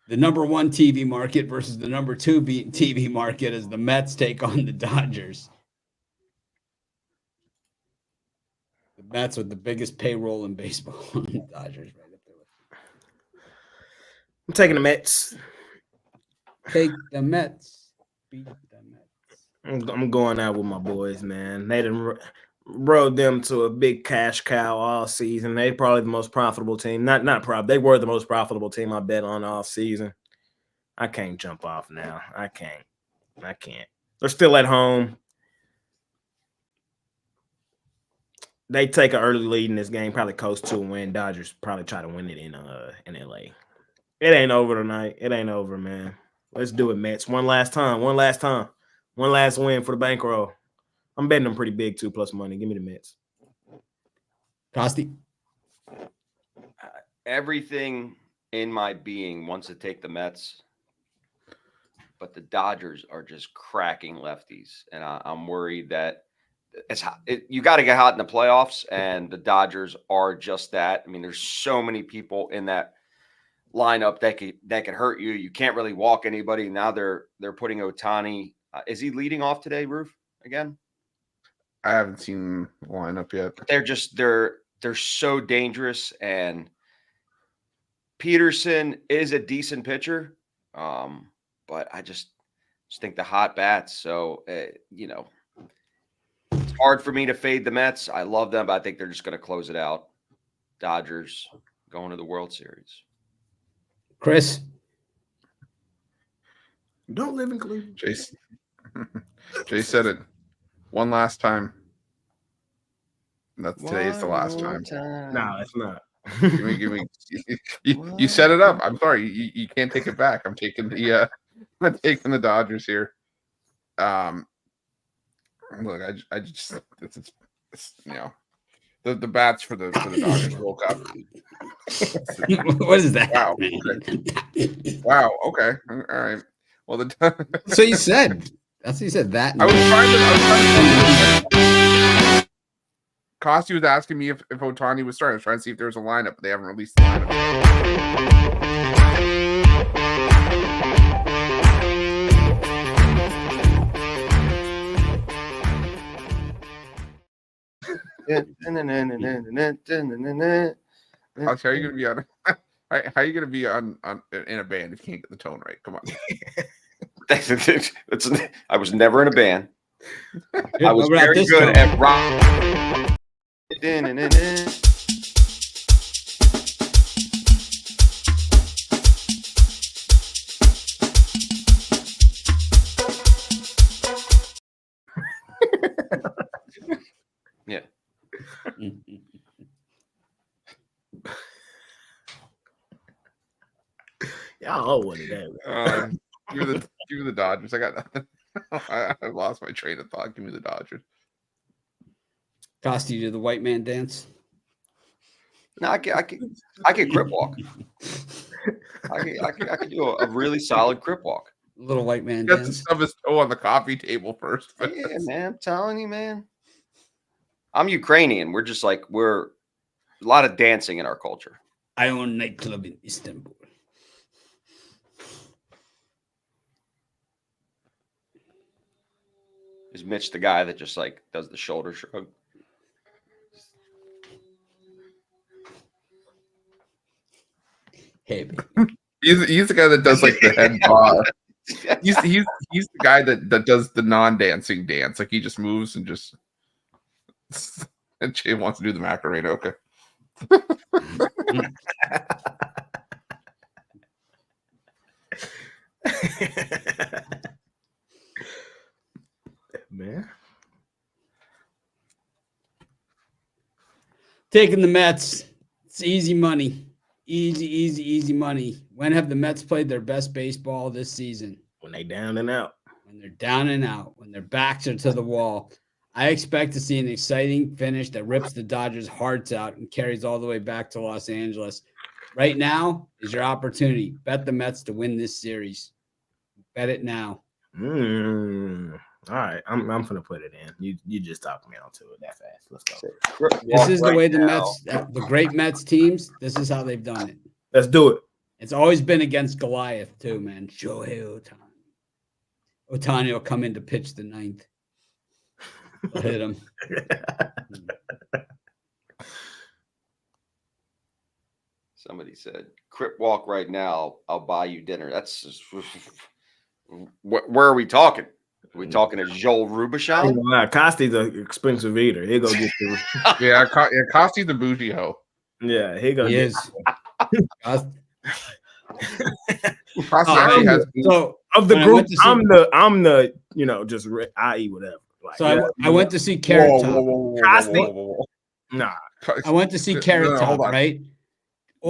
the number one TV market versus the number two TV market as the Mets take on the Dodgers. The Mets with the biggest payroll in baseball. The Dodgers right up there with them. I'm taking the Mets. Take the Mets. Beat the Mets. I'm going out with my boys, man. They done rode them to a big cash cow all season. They probably the most profitable team. They were the most profitable team I bet on all season. I can't jump off now. I can't. They're still at home. They take an early lead in this game, probably coast to a win. Dodgers probably try to win it in LA. It ain't over tonight. It ain't over, man. Let's do it, Mets. One last time. One last win for the bankroll. I'm betting them pretty big, 2+ money. Give me the Mets. Costi? Everything in my being wants to take the Mets, but the Dodgers are just cracking lefties, and I'm worried that it's hot. You got to get hot in the playoffs, and the Dodgers are just that. I mean, there's so many people in that lineup that could hurt you. You can't really walk anybody. Now they're putting Ohtani. Is he leading off today, Roof, again? I haven't seen the lineup yet. They're so dangerous, and Peterson is a decent pitcher, but I just think the hot bats. So it's hard for me to fade the Mets. I love them, but I think they're just going to close it out. Dodgers going to the World Series. Chris? Don't live in Cleveland. Jay said it one last time. Today's the last time. No, it's not. Give me. You set it up. I'm sorry. You can't take it back. I'm taking the Dodgers here. Look, I just it's the bats for the Dodgers woke up. What is that? Wow. Okay. Wow. Okay. All right. Well, So you said that's what you said. That I was trying to. Costi was asking me if Ohtani was starting. I was trying to see if there was a lineup, but they haven't released the lineup. How are you gonna be on? How are you gonna be on in a band if you can't get the tone right? Come on. I was never in a band. Yeah, I was what about very this good tone? at rock. Yeah. Y'all all wanted that. Give me the Dodgers. I got nothing. I lost my train of thought. Give me the Dodgers. Costi, you do the white man dance. No, I can grip walk. I can do a really solid grip walk. Little white man He has to dance. stub his toe on the coffee table first. Yeah, man. I'm telling you, man. I'm Ukrainian. We're a lot of dancing in our culture. I own a nightclub in Istanbul. Is Mitch the guy that just does the shoulder shrug? Hey, baby. He's the guy that does the head bob. He's the guy that does the non-dancing dance. He just moves and just. And Jay wants to do the Macarena. Okay. Man. Taking the Mets. It's easy money. Easy money. When have the Mets played their best baseball this season? When they down and out. When they're down and out. When their backs are to the wall. I expect to see an exciting finish that rips the Dodgers' hearts out and carries all the way back to Los Angeles. Right now is your opportunity. Bet the Mets to win this series. Bet it now. All right, I'm gonna put it in. You just talked me onto it that fast. Let's go. This is the way the Mets, the great Mets teams, this is how they've done it. Let's do it. It's always been against Goliath too, man. Shohei Ohtani. Ohtani will come in to pitch the ninth. I'll hit him. Somebody said, "Crip walk right now. I'll buy you dinner." That's just, where are we talking? Are we talking to Joel Robuchon? Costi's an expensive eater. He go get the Yeah, Costi's the bougie hoe. yeah. He go. He get is. Costi actually has. So of the when I group. went to see- I'm the just I eat whatever. I went to see Carrot Top. Whoa. Nah. I went to see Carrot No, Top, hold on. right?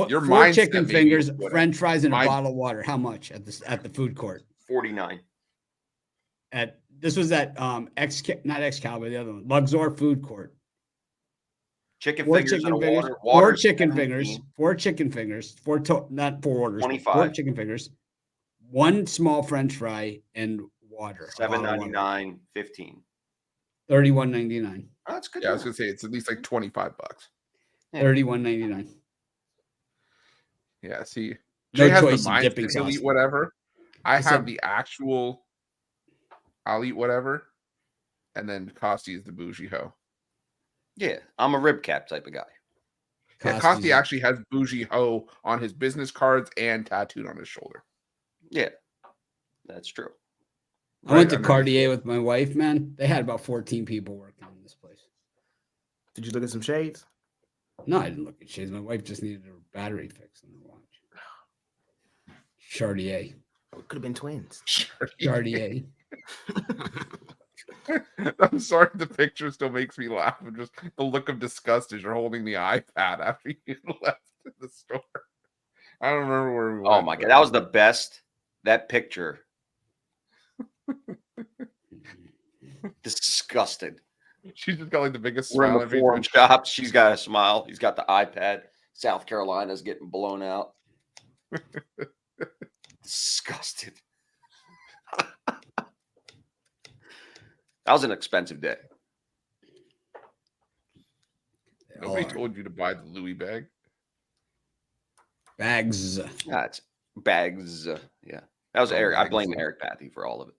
Your 4 mindset chicken made fingers, you put it. French fries, and a My- bottle of water. How much at the food court? 49. This was at not Excalibur, the other one, Luxor Food Court. Chicken 4 fingers chicken and a fingers, water. 4 chicken 17. fingers, 4 chicken fingers, not 4 orders, 25. 4 chicken fingers, 1 small French fry, and water. $7.99, 15. $31.99. Oh, that's good. Yeah, I was gonna say it's at least $25. $31.99. Yeah, see, No Jay has the choice in mindset, dipping he'll sauce. eat whatever. I said- have the actual. I'll eat whatever, and then Costi is the bougie hoe. Yeah, I'm a rib cap type of guy. Yeah, Costi actually has bougie hoe on his business cards and tattooed on his shoulder. Yeah, that's true. I went to Right, Cartier with my wife, man. They had about 14 people working on this place. Did you look at some shades? No, I didn't look at shades. My wife just needed her battery fixed on her watch. Chartier. It could have been twins. Chartier. I'm sorry, the picture still makes me laugh. Just the look of disgust as you're holding the iPad after you left the store. I don't remember where we went. Oh my God, that was the best. That picture. Disgusted. She's just got the biggest We're smile. in the forum shop. She's got a smile. He's got the iPad. South Carolina's getting blown out. Disgusted. That was an expensive day. Nobody told you to buy the Louis bag. Bags. That's bags. Yeah. That was Eric. I blame bags. Eric Pathy for all of it.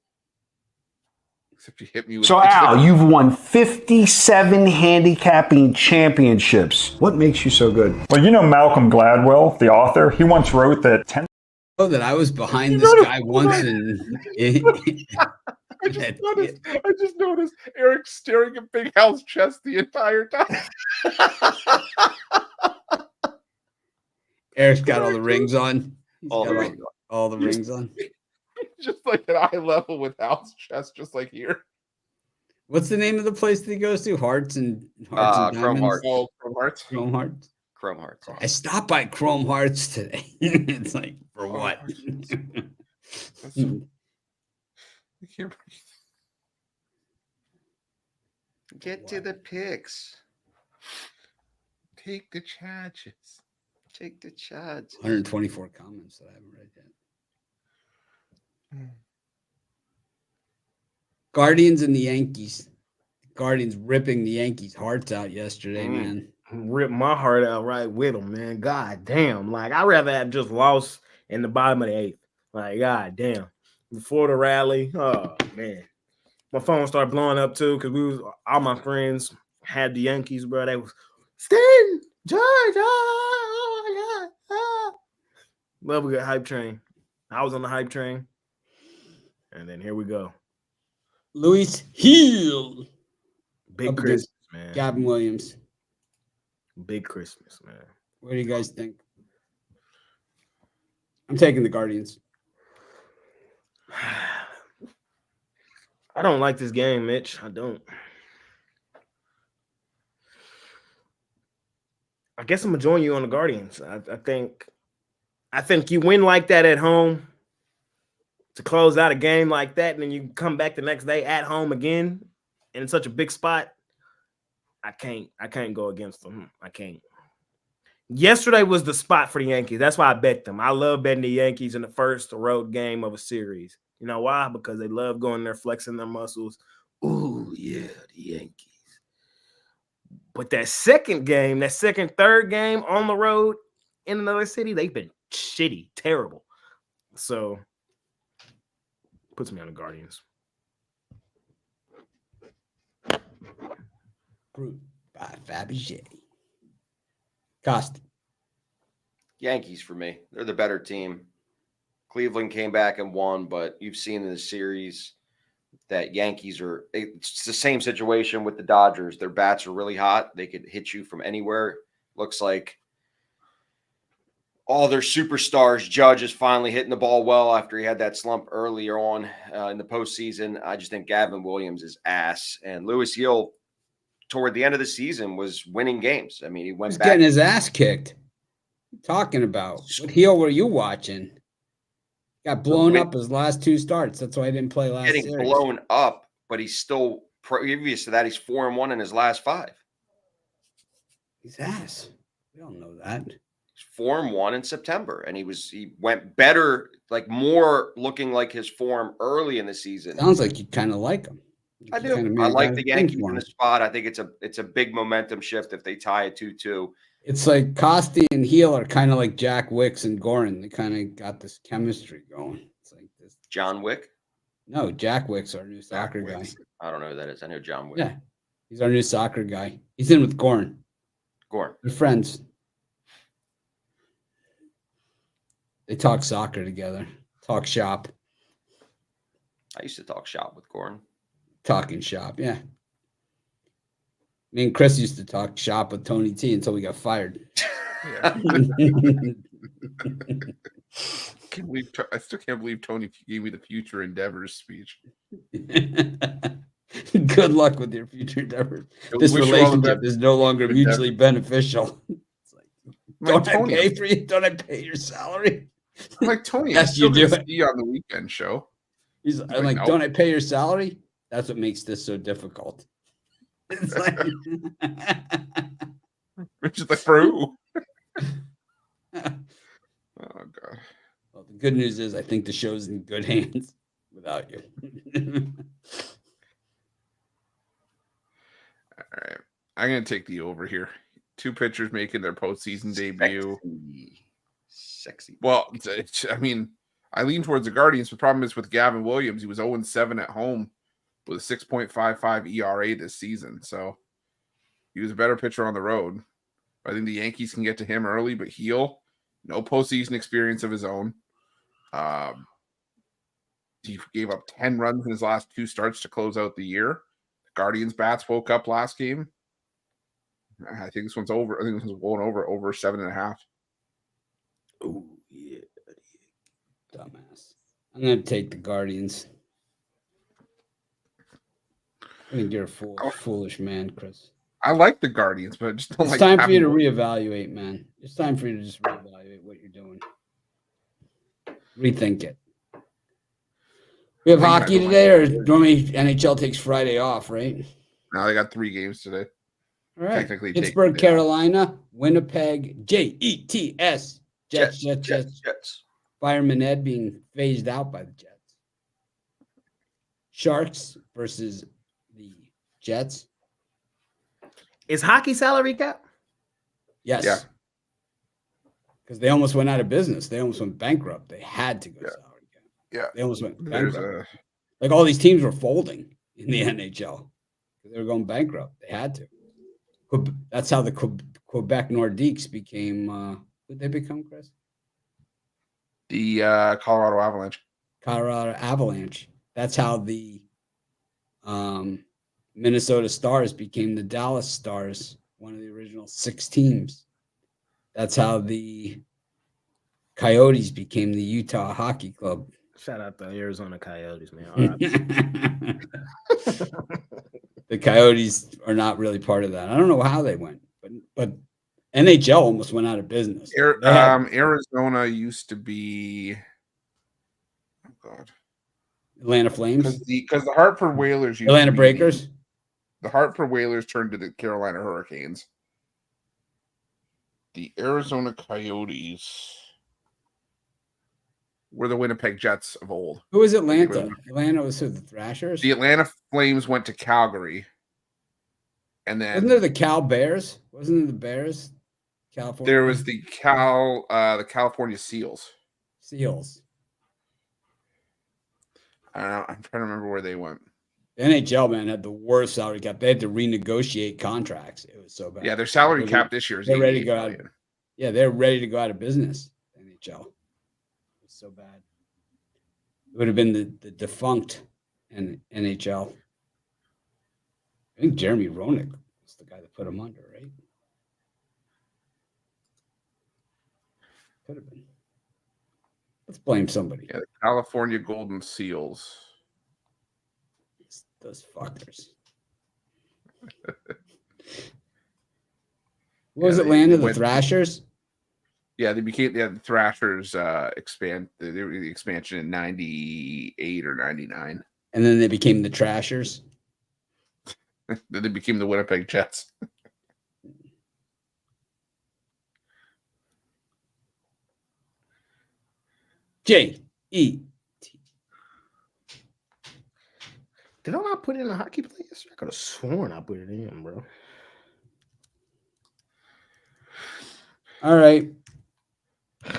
Except you hit me with So, Al, you've won 57 handicapping championships. What makes you so good? Well, you know Malcolm Gladwell, the author, he once wrote that 10 Oh, that I was behind this guy once I just noticed Eric staring at Big Al's chest the entire time. Eric's got all the rings on. He's All got the rings all the rings on. Just like at eye level with Al's chest, just like here. What's the name of the place that he goes to? Hearts and Chrome Diamonds? Hearts. Oh, from Hearts. Chrome Hearts. Chrome Hearts. I stopped by Chrome Hearts today. It's like, for Oh, what? That's so, I can't breathe. Get to the picks. Take the charges. Take the shots. 124 comments that I haven't read yet. Guardians and the Yankees. Guardians ripping the Yankees' hearts out yesterday, man. Rip my heart out right with them, man. God damn. Like, I'd rather have just lost in the bottom of the eighth. Like, god damn. Before the rally, oh man. My phone started blowing up too, because all my friends had the Yankees, bro. They was Stan, George, oh my god. Ah. Love a good hype train. I was on the hype train. And then here we go. Luis Hill. Big Up Christmas, against man. Gavin Williams. Big Christmas, man. What do you guys think? I'm taking the Guardians. I don't like this game, Mitch. I don't. I guess I'm gonna join you on the Guardians. I think you win like that at home to close out a game like that, and then you come back the next day at home again in such a big spot. I can't go against them. I can't. Yesterday was the spot for the Yankees. That's why I bet them. I love betting the Yankees in the first road game of a series. You know why? Because they love going there, flexing their muscles. Ooh, yeah, the Yankees. But that second game, third game on the road in another city, they've been shitty, terrible. So, puts me on the Guardians. Brute by Fabergé. Cost. Yankees for me. They're the better team. Cleveland came back and won, but you've seen in the series that Yankees are – it's the same situation with the Dodgers. Their bats are really hot. They could hit you from anywhere. Looks like all their superstars. Judge is finally hitting the ball well after he had that slump earlier on in the postseason. I just think Gavin Williams is ass. And Luis Hill, toward the end of the season, was winning games. I mean, he went He's back. getting his ass kicked. What are you talking about? What heel were you watching? Got blown up his last two starts. That's why I didn't play last Getting series. blown up, but he's still previous to that. He's 4-1 in his last 5. He's ass. We don't know that. He's 4-1 in September, and he went better, like more looking like his form early in the season. Sounds like you kind of like him. I do. I like the Yankees in the spot. I think it's a big momentum shift if they tie it 2-2. It's like Costi and Heel are kind of like Jack Wicks and Goran. They kind of got this chemistry going. It's like this. John Wick? No, Jack Wicks, our new soccer guy. I don't know who that is. I know John Wick. Yeah, he's our new soccer guy. He's in with Goran. Goran. They're friends. They talk soccer together. Talk shop. I used to talk shop with Goran. Talking shop, yeah. Me and Chris used to talk shop with Tony T until we got fired. Yeah. I still can't believe Tony gave me the future endeavors speech. Good luck with your future endeavors. This relationship is no longer mutually beneficial. It's like, don't I pay your salary? I'm like, Tony, Yes, you do it. See you on the weekend show. I'm like, don't I pay your salary? That's what makes this so difficult. It's like, which is like, for who? Oh god. Well, the good news is I think the show's in good hands without you. All right, I'm gonna take the over here. 2 pitchers making their postseason debut. Sexy. Well, I mean, I lean towards the Guardians. The problem is with Gavin Williams, he was 0-7 at home with a 6.55 ERA this season. So he was a better pitcher on the road. I think the Yankees can get to him early, but Heel, no postseason experience of his own. He gave up 10 runs in his last 2 starts to close out the year. The Guardians bats woke up last game. I think this one's over. I think this one's going over 7.5. Oh, yeah. Dumbass. I'm going to take the Guardians. I think you're a foolish man, Chris. I like the Guardians, but I just don't It's like time for you to reevaluate, man. It's time for you to just reevaluate what you're doing. Rethink it. We have hockey today, or normally NHL takes Friday off, right? No, they got 3 games today. All right. Technically Pittsburgh, Carolina, Winnipeg, Jets. Jets. Fireman Ed being phased out by the Jets. Sharks versus the Jets. Is hockey salary cap? Yes. Yeah. Because they almost went out of business. They almost went bankrupt. They had to go salary cap. Yeah. They almost went bankrupt. Like all these teams were folding in the NHL. They were going bankrupt. They had to. That's how the Quebec Nordiques became. Who did they become, Chris? The Colorado Avalanche. Colorado Avalanche. That's how the Minnesota Stars became the Dallas Stars, one of the original 6 teams. That's how the Coyotes became the Utah Hockey Club. Shout out to Arizona Coyotes, man. All right. The Coyotes are not really part of that. I don't know how they went, but NHL almost went out of business. Arizona used to be, oh God, Atlanta Flames, because the Hartford Whalers, Atlanta Breakers. The Hartford Whalers turned to the Carolina Hurricanes. The Arizona Coyotes were the Winnipeg Jets of old. Who was Atlanta? Atlanta was who? The Thrashers? The Atlanta Flames went to Calgary. And then wasn't there the Cal Bears? Wasn't it the Bears? California. There was the California Seals. Seals. I don't know. I'm trying to remember where they went. The NHL, man, had the worst salary cap. They had to renegotiate contracts. It was so bad. Yeah, their salary cap this year is they're ready to go out. Yeah, they're ready to go out of business. NHL. It was so bad. It would have been the defunct NHL. I think Jeremy Roenick was the guy that put him under, right? Could have been. Let's blame somebody. Yeah, the California Golden Seals. Those fuckers. What was Atlanta? The Thrashers? Yeah, they became the Thrashers they were the expansion in 98 or 99. And then they became the Trashers. Then they became the Winnipeg Jets. J-E-T. Did I not put in a hockey play yesterday? I could have sworn I put it in, bro. All right.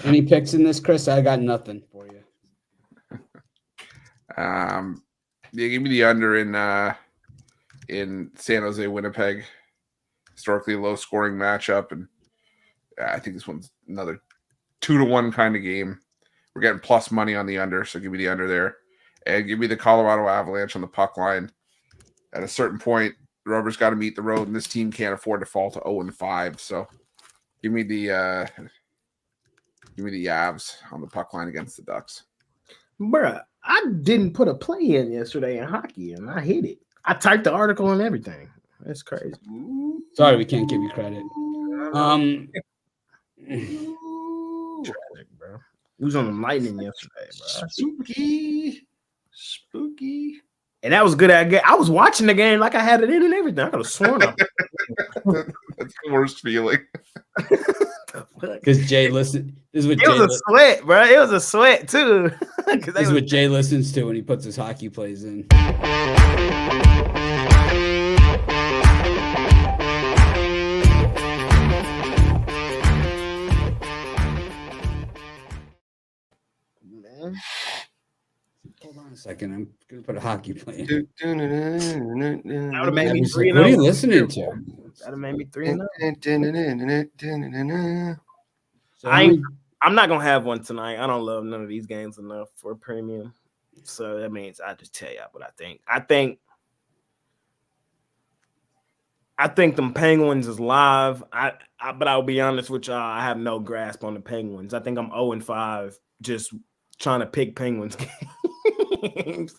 Any picks in this, Chris? I got nothing for you. They gave me the under in San Jose, Winnipeg. Historically low scoring matchup, and I think this one's another 2-1 kind of game. We're getting plus money on the under, so give me the under there. And give me the Colorado Avalanche on the puck line. At a certain point, the rubber's got to meet the road, and this team can't afford to fall to 0-5. So give me the Avs on the puck line against the Ducks. Bruh, I didn't put a play in yesterday in hockey, and I hit it. I typed the article and everything. That's crazy. Sorry, we can't give you credit. Tragic, bro. He was on the Lightning yesterday, bro. Spooky. And that was good. I was watching the game like I had it in and everything. I could have sworn. That's the worst feeling. Because Jay listened. This is what It was a sweat, bro. It was a sweat too. This is what Jay listens to when he puts his hockey plays in. Man. Hold on a second. I'm gonna put a hockey play. That would have made me Like, 3-0. what are you listening to? That'd have made me 3-0. So I'm not gonna have one tonight. I don't love none of these games enough for premium. So that means I just tell y'all what I think. I think them Penguins is live. But I'll be honest with y'all, I have no grasp on the Penguins. I think I'm 0-5 just trying to pick Penguins games.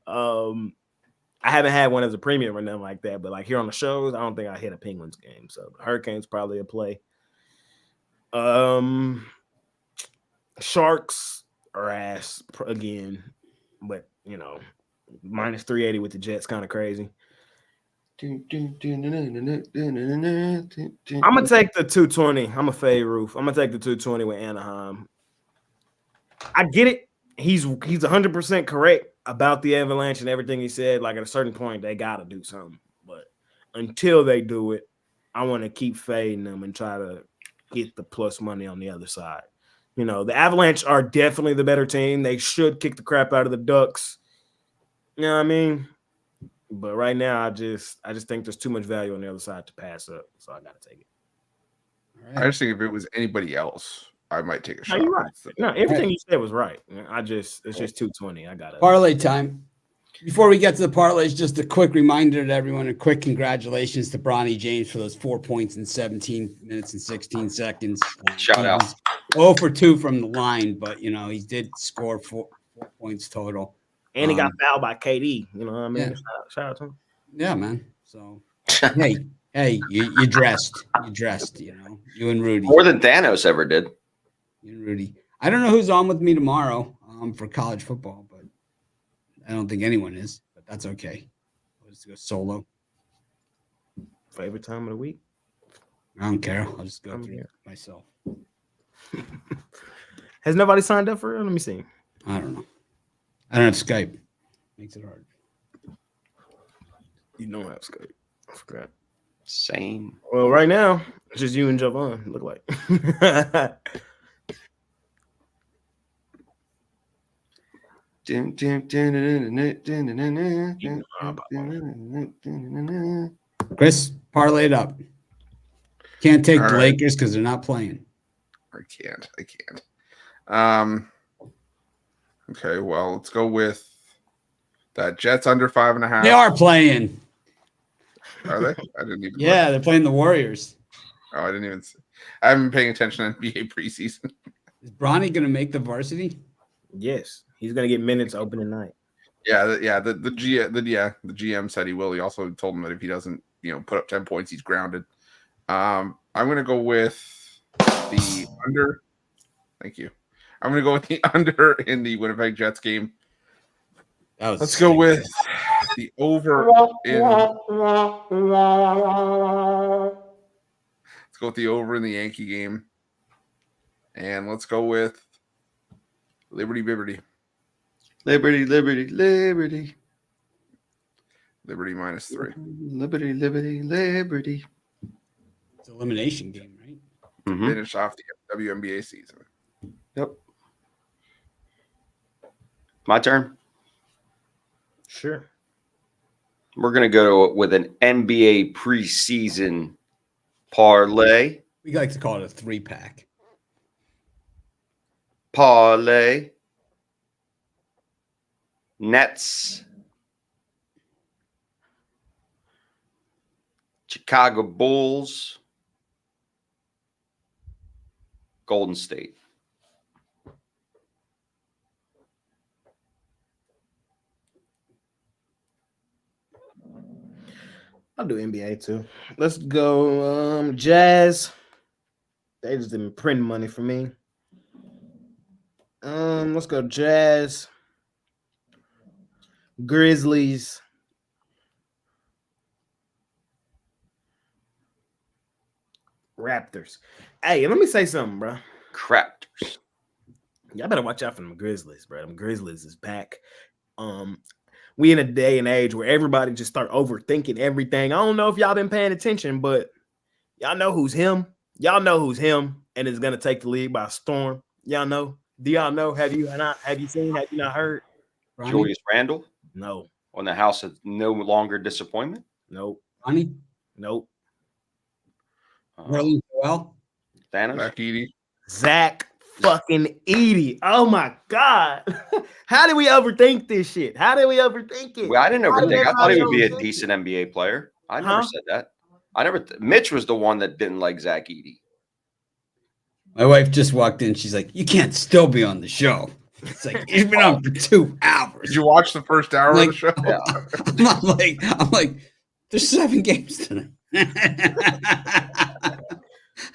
I haven't had one as a premium or nothing like that, but like here on the shows, I don't think I hit a Penguins game. So Hurricanes probably a play. Sharks are ass again, but you know, minus 380 with the Jets kind of crazy. I'm gonna take the 220. I'm a fade roof. I'm gonna take the 220 with Anaheim. I get it. He's 100% correct about the Avalanche and everything he said. Like at a certain point, they gotta do something. But until they do it, I want to keep fading them and try to get the plus money on the other side. You know, the Avalanche are definitely the better team. They should kick the crap out of the Ducks. You know what I mean? But right now, I just think there's too much value on the other side to pass up, so I gotta take it. I just think if it was anybody else, I might take a shot. No, you're right. No, everything you said was right. It's just 220. I got it. parlay time. Before we get to the parlays, just a quick reminder to everyone, a quick congratulations to Bronny James for those 4 points in 17 minutes and 16 seconds. Shout out. 0 for 2 from the line, but you know, he did score 4 points total. And he got fouled by KD. You know what I mean? Yeah. Shout out to him. Yeah, man. So hey, you dressed. You dressed, you know. You and Rudy. More than Thanos ever did. You and Rudy. I don't know who's on with me tomorrow for college football, but I don't think anyone is, but that's okay. I'll just go solo. Favorite time of the week? I don't care. I'll just go through it myself. Has nobody signed up for it? Let me see. I don't know. I don't have Skype. Makes it hard. You don't have Skype. I forgot. Same. Well, right now, it's just you and Javon, look like. Chris, parlay it up. Can't take All the right. Lakers because they're not playing. I can't. Okay, well, let's go with that Jets under 5.5. They are playing. Are they? I didn't even. Yeah, they're playing the Warriors. Oh, I didn't even. I haven't been paying attention to NBA preseason. Is Bronny going to make the varsity? Yes, he's gonna get minutes opening night. The GM said he will. He also told him that if he doesn't, put up 10 points, he's grounded. I'm gonna go with the under. Thank you. I'm gonna go with the under in the Winnipeg Jets game. Let's go with the over in. Let's go with the over in the Yankee game, and let's go with Liberty Biberty. Liberty. Liberty -3. Liberty. It's an elimination game, right? Mm-hmm. Finish off the WNBA season. Yep. My turn. Sure. We're going to go with an NBA preseason parlay. We like to call it a 3-pack. Parlay. Nets. Chicago Bulls. Golden State. I'll do NBA too. Let's go Jazz. They just didn't print money for me. Let's go Jazz. Grizzlies. Raptors. Hey, let me say something, bro. Raptors. Y'all better watch out for them Grizzlies, bro. Them Grizzlies is back. We in a day and age where everybody just start overthinking everything. I don't know if y'all been paying attention, but y'all know who's him. Y'all know who's him, and is gonna take the league by storm. Y'all know. Do y'all know? Have you not? Have you seen? Have you not heard? Ronnie? Julius Randle No. on the House of No Longer Disappointment. Nope. Ronnie? Nope. Really well? Thanos. Zach Edey. Zach fucking Edey. Oh my God. How did we overthink this shit? How did we overthink it? Well, I didn't How did overthink. I thought he would be a everybody overthink decent it? NBA player. I never Huh? said that. I never. Mitch was the one that didn't like Zach Edey. My wife just walked in. She's like, "You can't still be on the show." It's like you've been on for 2 hours. Did you watch the first hour Like, of the show? Yeah. I'm like, there's 7 games tonight.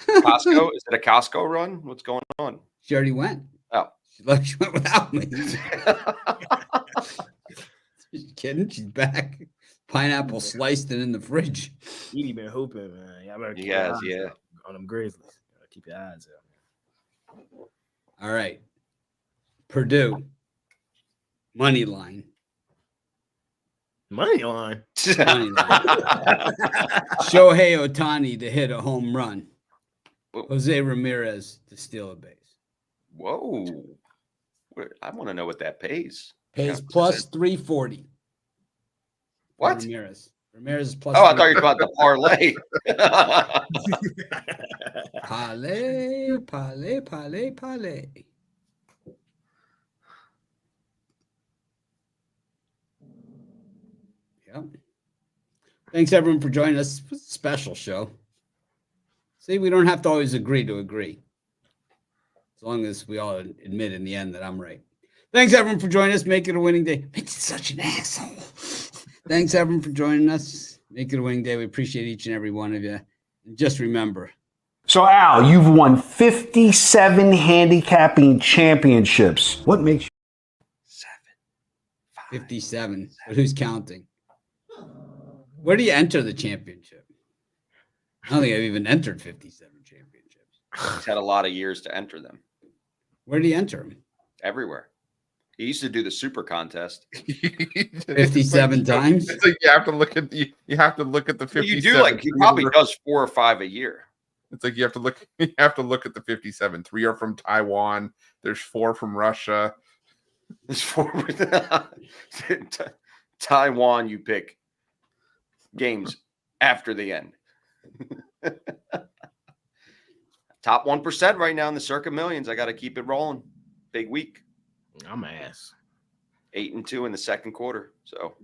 Costco? Is it a Costco run? What's going on? She already went. Oh. She went without me. She's kidding. She's back. Pineapple sliced and in the fridge. Edey been hooping, man. Y'all better keep He your has, eyes yeah. out on them Grizzlies. Gotta keep your eyes out. All right. Purdue. Money line. Money line. Money line. Shohei Ohtani to hit a home run. Jose Ramirez to steal a base. Whoa. I want to know what that pays. Pays Yeah, plus 340. What? Ramirez. Ramirez is plus. Oh, I thought you were about the parlay. Parlay. Yep. Thanks everyone for joining us. It was a special show. See, we don't have to always agree to agree. As long as we all admit in the end that I'm right. Thanks everyone for joining us. Make it a winning day. Make it such an asshole. Thanks everyone for joining us. Make it a winning day. We appreciate each and every one of you. And just remember. So, Al, you've won 57 handicapping championships. What makes you 57. But who's counting? Where do you enter the championship? I don't think I've even entered 57 championships. He's had a lot of years to enter them. Where do you enter them? Everywhere. He used to do the super contest. 57 times? It's like you have to look at the 57. You do like he probably does 4 or 5 a year. It's like you have to look at the 57. 3 are from Taiwan. There's 4 from Russia. There's 4 Taiwan, you pick games after the end. Top 1% right now in the Circa Millions. I got to keep it rolling. Big week. I'm ass. 8-2 in the second quarter. So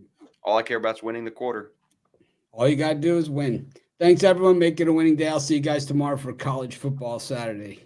all I care about is winning the quarter. All you got to do is win. Thanks, everyone. Make it a winning day. I'll see you guys tomorrow for College Football Saturday.